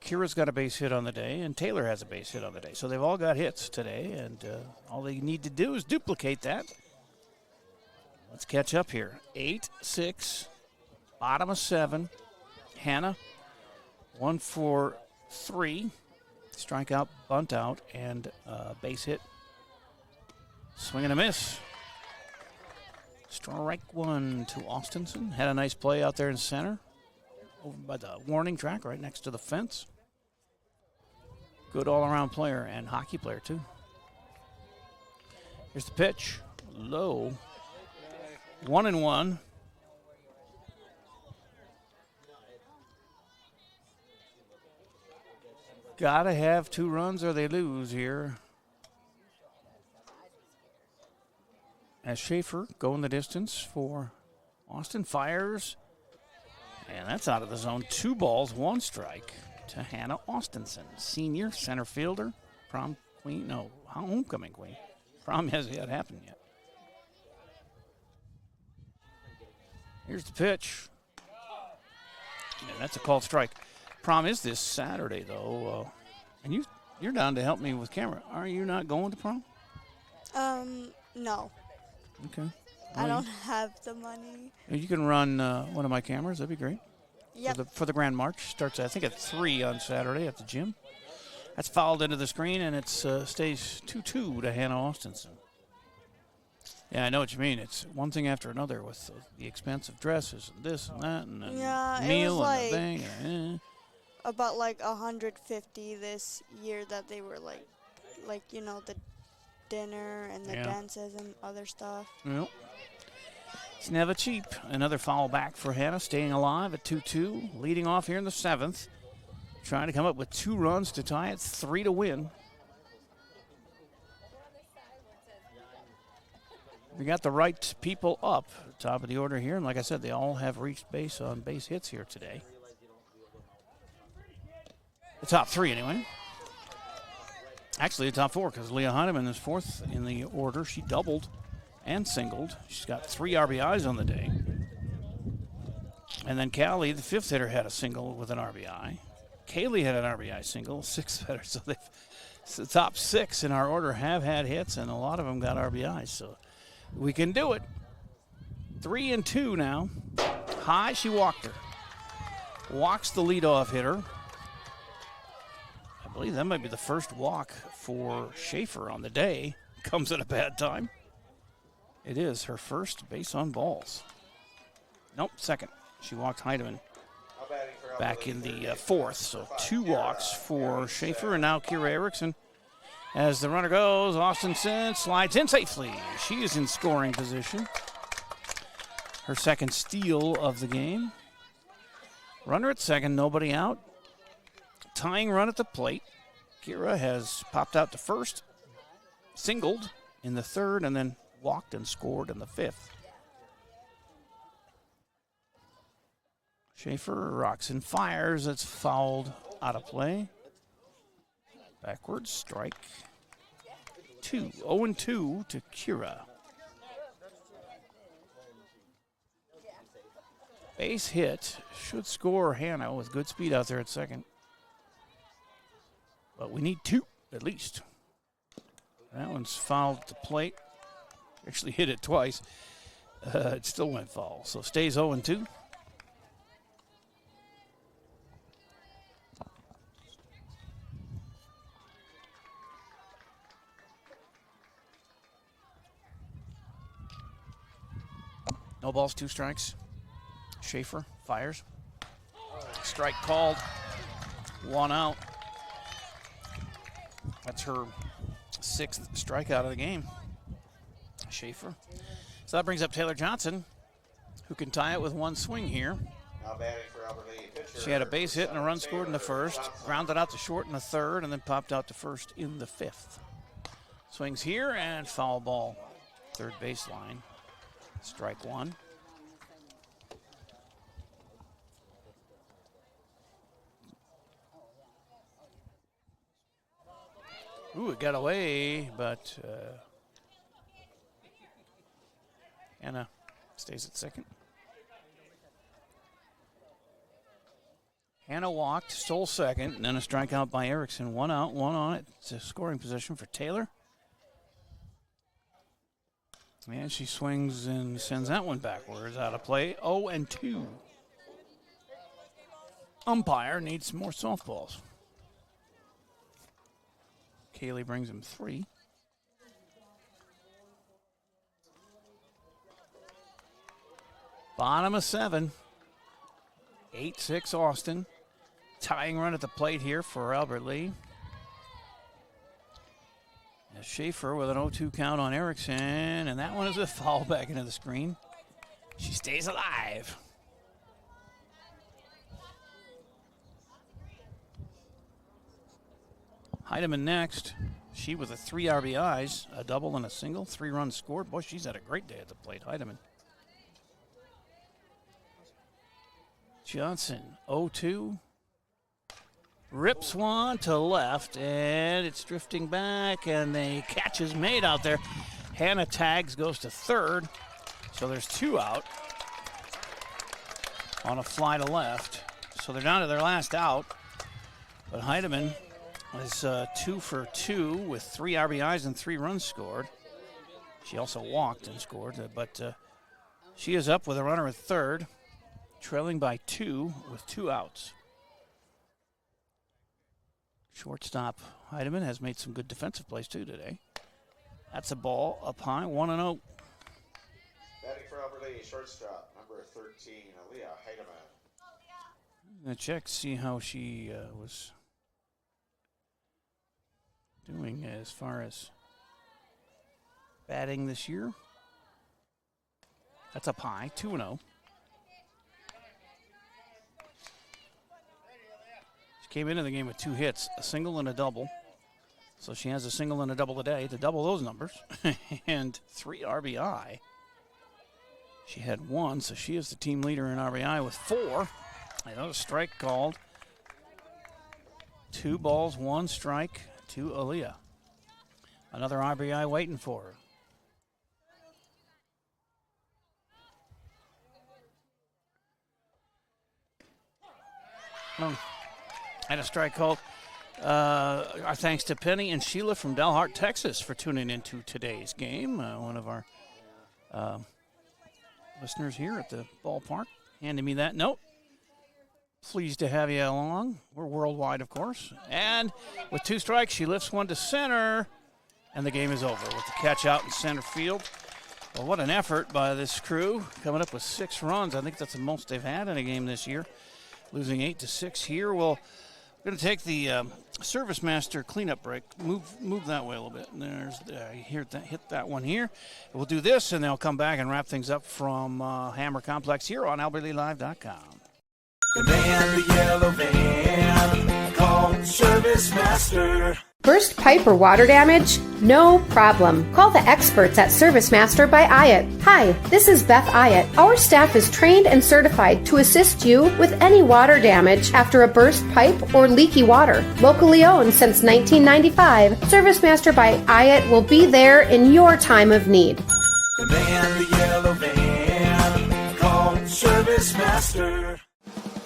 Kira's got a base hit on the day, and Taylor has a base hit on the day. So they've all got hits today, and all they need to do is duplicate that. Let's catch up here. 8-6, bottom of 7. Hannah, 1 for 3. Strikeout, bunt out, and base hit. Swing and a miss. Strike 1 to Austinson. Had a nice play out there in center, over by the warning track, right next to the fence. Good all-around player and hockey player, too. Here's the pitch. Low. 1-1. Gotta have 2 runs or they lose here. As Schaefer going the distance for Austin, fires. And that's out of the zone. 2 balls, 1 strike to Hannah Austinson, senior center fielder, prom queen, no, homecoming queen. Prom hasn't yet happened yet. Here's the pitch. And that's a called strike. Prom is this Saturday, though. And you're down to help me with camera. Are you not going to prom? No. Okay. I don't have the money. You can run one of my cameras. That'd be great. Yep. For the Grand March. Starts, I think, at 3 on Saturday at the gym. That's fouled into the screen, and it stays 2-2 to Hannah Austinson. Yeah, I know what you mean. It's one thing after another with the expensive dresses and this and that and meal and the thing. About like 150 this year that they were like the dinner and the dances and other stuff. Yep. It's never cheap. Another foul back for Hannah, staying alive at 2-2, leading off here in the 7th. Trying to come up with 2 runs to tie it, 3 to win. We got the right people up, top of the order here, and like I said, they all have reached base on base hits here today. The top 3, anyway. Actually, the top 4, because Leah Heineman is 4th in the order. She doubled and singled. She's got 3 RBIs on the day. And then Callie, the 5th hitter, had a single with an RBI. Kaylee had an RBI single, 6th hitter. So the top 6 in our order have had hits, and a lot of them got RBIs. So we can do it. 3-2 now. High, she walked her. Walks the leadoff hitter. I believe that might be the first walk for Schaefer on the day. Comes at a bad time. It is her first base on balls. Nope, second. She walked Heidemann back in the 4th. So 2 walks for Schaefer, and now Kira Erickson. As the runner goes, Austinson slides in safely. She is in scoring position. Her second steal of the game. Runner at second, nobody out. Tying run at the plate. Kira has popped out to first, singled in the 3rd, and then walked and scored in the 5th. Schaefer rocks and fires. It's fouled out of play. Backwards, strike. 2. 0-2 to Kira. Base hit. Should score Hannah with good speed out there at second. But we need 2 at least. That one's fouled at the plate. Actually hit it twice. It still went foul. So stays 0-2. No balls, 2 strikes. Schaefer fires. Strike called. 1 out. That's her 6th strikeout of the game. Schaefer. So that brings up Taylor Johnson, who can tie it with 1 swing here. Now batting for Albert Lee, pitcher. She had a base hit and a run scored in the first, grounded out to short in the third, and then popped out to first in the 5th. Swings here and foul ball. Third baseline. Strike 1. Ooh, it got away, but Anna stays at second. Hannah walked, stole second, and then a strikeout by Erickson. 1 out, 1 on it. It's a scoring position for Taylor. And she swings and sends that one backwards out of play. 0-2. Umpire needs some more softballs. Kaylee brings him 3. Bottom of 7. 8-6 Austin. Tying run at the plate here for Albert Lee. Schaefer with an 0-2 count on Erickson, and that one is a foul back into the screen. She stays alive. Heidemann next. She with 3 RBIs, a double and a single, 3 runs scored. Boy, she's had a great day at the plate, Heidemann. Johnson, 0-2. Rips one to left, and it's drifting back, and the catch is made out there. Hannah tags, goes to third, so there's 2 out on a fly to left. So they're down to their last out, but Heidemann is 2 for 2 with 3 RBIs and 3 runs scored. She also walked and scored, but she is up with a runner at third, trailing by 2 with 2 outs. Shortstop Heidemann has made some good defensive plays too today. That's a ball up high, 1-0. Batting for Albert Lee, shortstop, number 13, LEA Heidemann. I'm going to check, see how she was doing as far as batting this year. That's up high, 2-0. Came into the game with 2 hits, a single and a double. So she has a single and a double today to double those numbers. And 3 RBI. She had 1, so she is the team leader in RBI with 4. Another strike called. 2 balls, 1 strike to Aaliyah. Another RBI waiting for her. Oh. And a strike called. Our thanks to Penny and Sheila from Dalhart, Texas, for tuning into today's game. One of our listeners here at the ballpark handed me that note. Pleased to have you along. We're worldwide, of course. And with 2 strikes, she lifts one to center, and the game is over with the catch out in center field. Well, what an effort by this crew, coming up with 6 runs. I think that's the most they've had in a game this year. Losing 8-6 here. We're going to take the Service Master cleanup break. Move that way a little bit. There's hit that one here. We'll do this, and then I'll come back and wrap things up from Hammer Complex here on AlbertLeeLive.com. The man, the yellow van, called Service Master. Burst pipe or water damage? No problem. Call the experts at Service Master by Ayat. Hi, this is Beth Ayat. Our staff is trained and certified to assist you with any water damage after a burst pipe or leaky water. Locally owned since 1995, Service Master by Ayat will be there in your time of need. The man, the yellow van, call Service Master.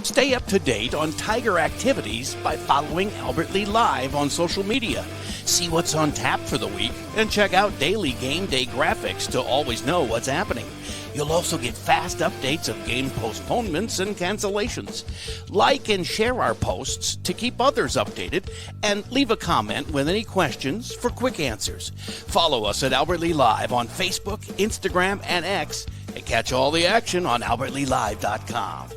Stay up to date on Tiger activities by following Albert Lee Live on social media. See what's on tap for the week and check out daily game day graphics to always know what's happening. You'll also get fast updates of game postponements and cancellations. Like and share our posts to keep others updated, and leave a comment with any questions for quick answers. Follow us at Albert Lee Live on Facebook, Instagram, and X, and catch all the action on albertleelive.com.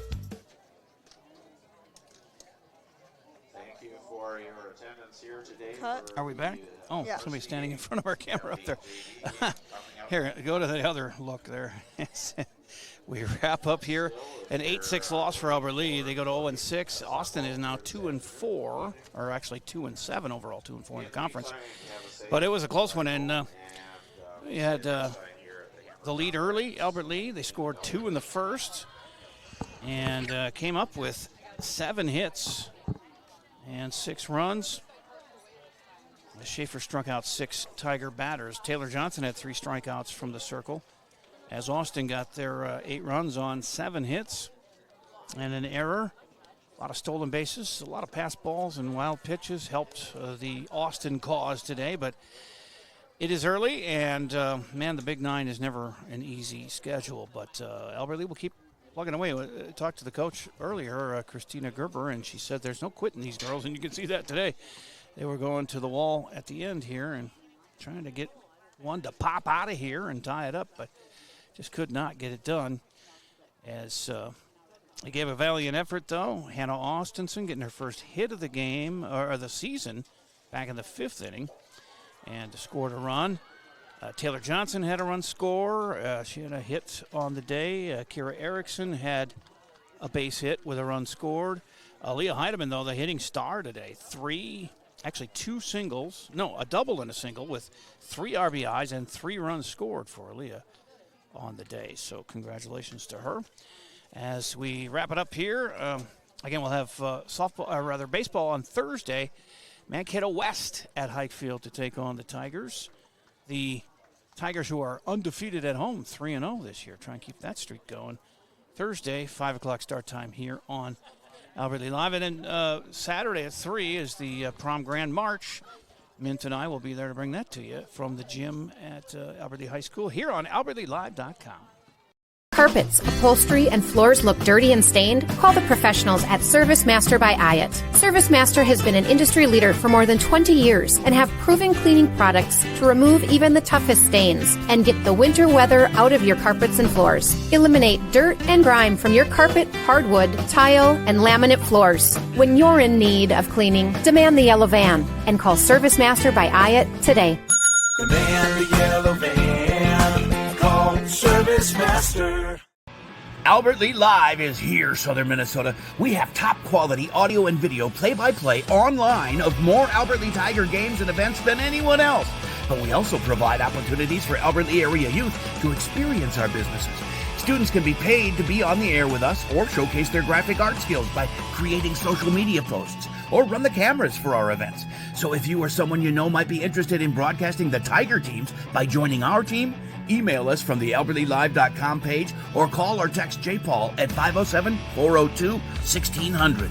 Are we back? Oh, Yeah. Somebody's standing in front of our camera up there. Here, go to the other look there. We wrap up here. An 8-6 loss for Albert Lee. They go to 0-6. Austin is now 2-4, or actually 2-7 overall, 2-4 in the conference. But it was a close one, and we had the lead early, Albert Lee. They scored 2 in the first and came up with 7 hits and 6 runs. Schaefer struck out 6 Tiger batters. Taylor Johnson had 3 strikeouts from the circle, as Austin got their 8 runs on 7 hits and an error. A lot of stolen bases, a lot of pass balls and wild pitches helped the Austin cause today, but it is early, and man, the Big Nine is never an easy schedule, but Albert Lee will keep plugging away. I talked to the coach earlier, Christina Gerber, and she said there's no quitting these girls, and you can see that today. They were going to the wall at the end here and trying to get one to pop out of here and tie it up, but just could not get it done. As they gave a valiant effort, though. Hannah Austinson getting her first hit of the game, or the season, back in the 5th inning, and scored a run. Taylor Johnson had a run score. She had a hit on the day. Kira Erickson had a base hit with a run scored. Leah Heidemann, though, the hitting star today. 2 singles. No, a double and a single with 3 RBIs and 3 runs scored for Leah on the day. So congratulations to her. As we wrap it up here, again, we'll have baseball on Thursday. Mankato West at Hike Field to take on the Tigers. The Tigers, who are undefeated at home, 3-0 this year. Try and keep that streak going. Thursday, 5 o'clock start time here on Albert Lee Live. And then Saturday at 3 is the Prom Grand March. Mint and I will be there to bring that to you from the gym at Albert Lee High School here on albertleelive.com. Carpets, upholstery, and floors look dirty and stained? Call the professionals at Service Master by Ayat. Service Master has been an industry leader for more than 20 years and have proven cleaning products to remove even the toughest stains and get the winter weather out of your carpets and floors. Eliminate dirt and grime from your carpet, hardwood, tile, and laminate floors. When you're in need of cleaning, demand the yellow van and call Service Master by Ayat today. The man, the yellow van, call Service Master. Albert Lee Live is here, Southern Minnesota. We have top quality audio and video play-by-play online of more Albert Lee Tiger games and events than anyone else. But we also provide opportunities for Albert Lee area youth to experience our businesses. Students can be paid to be on the air with us or showcase their graphic art skills by creating social media posts or run the cameras for our events. So if you or someone you know might be interested in broadcasting the Tiger teams by joining our team, email us from the albertleelive.com page or call or text J. Paul at 507-402-1600.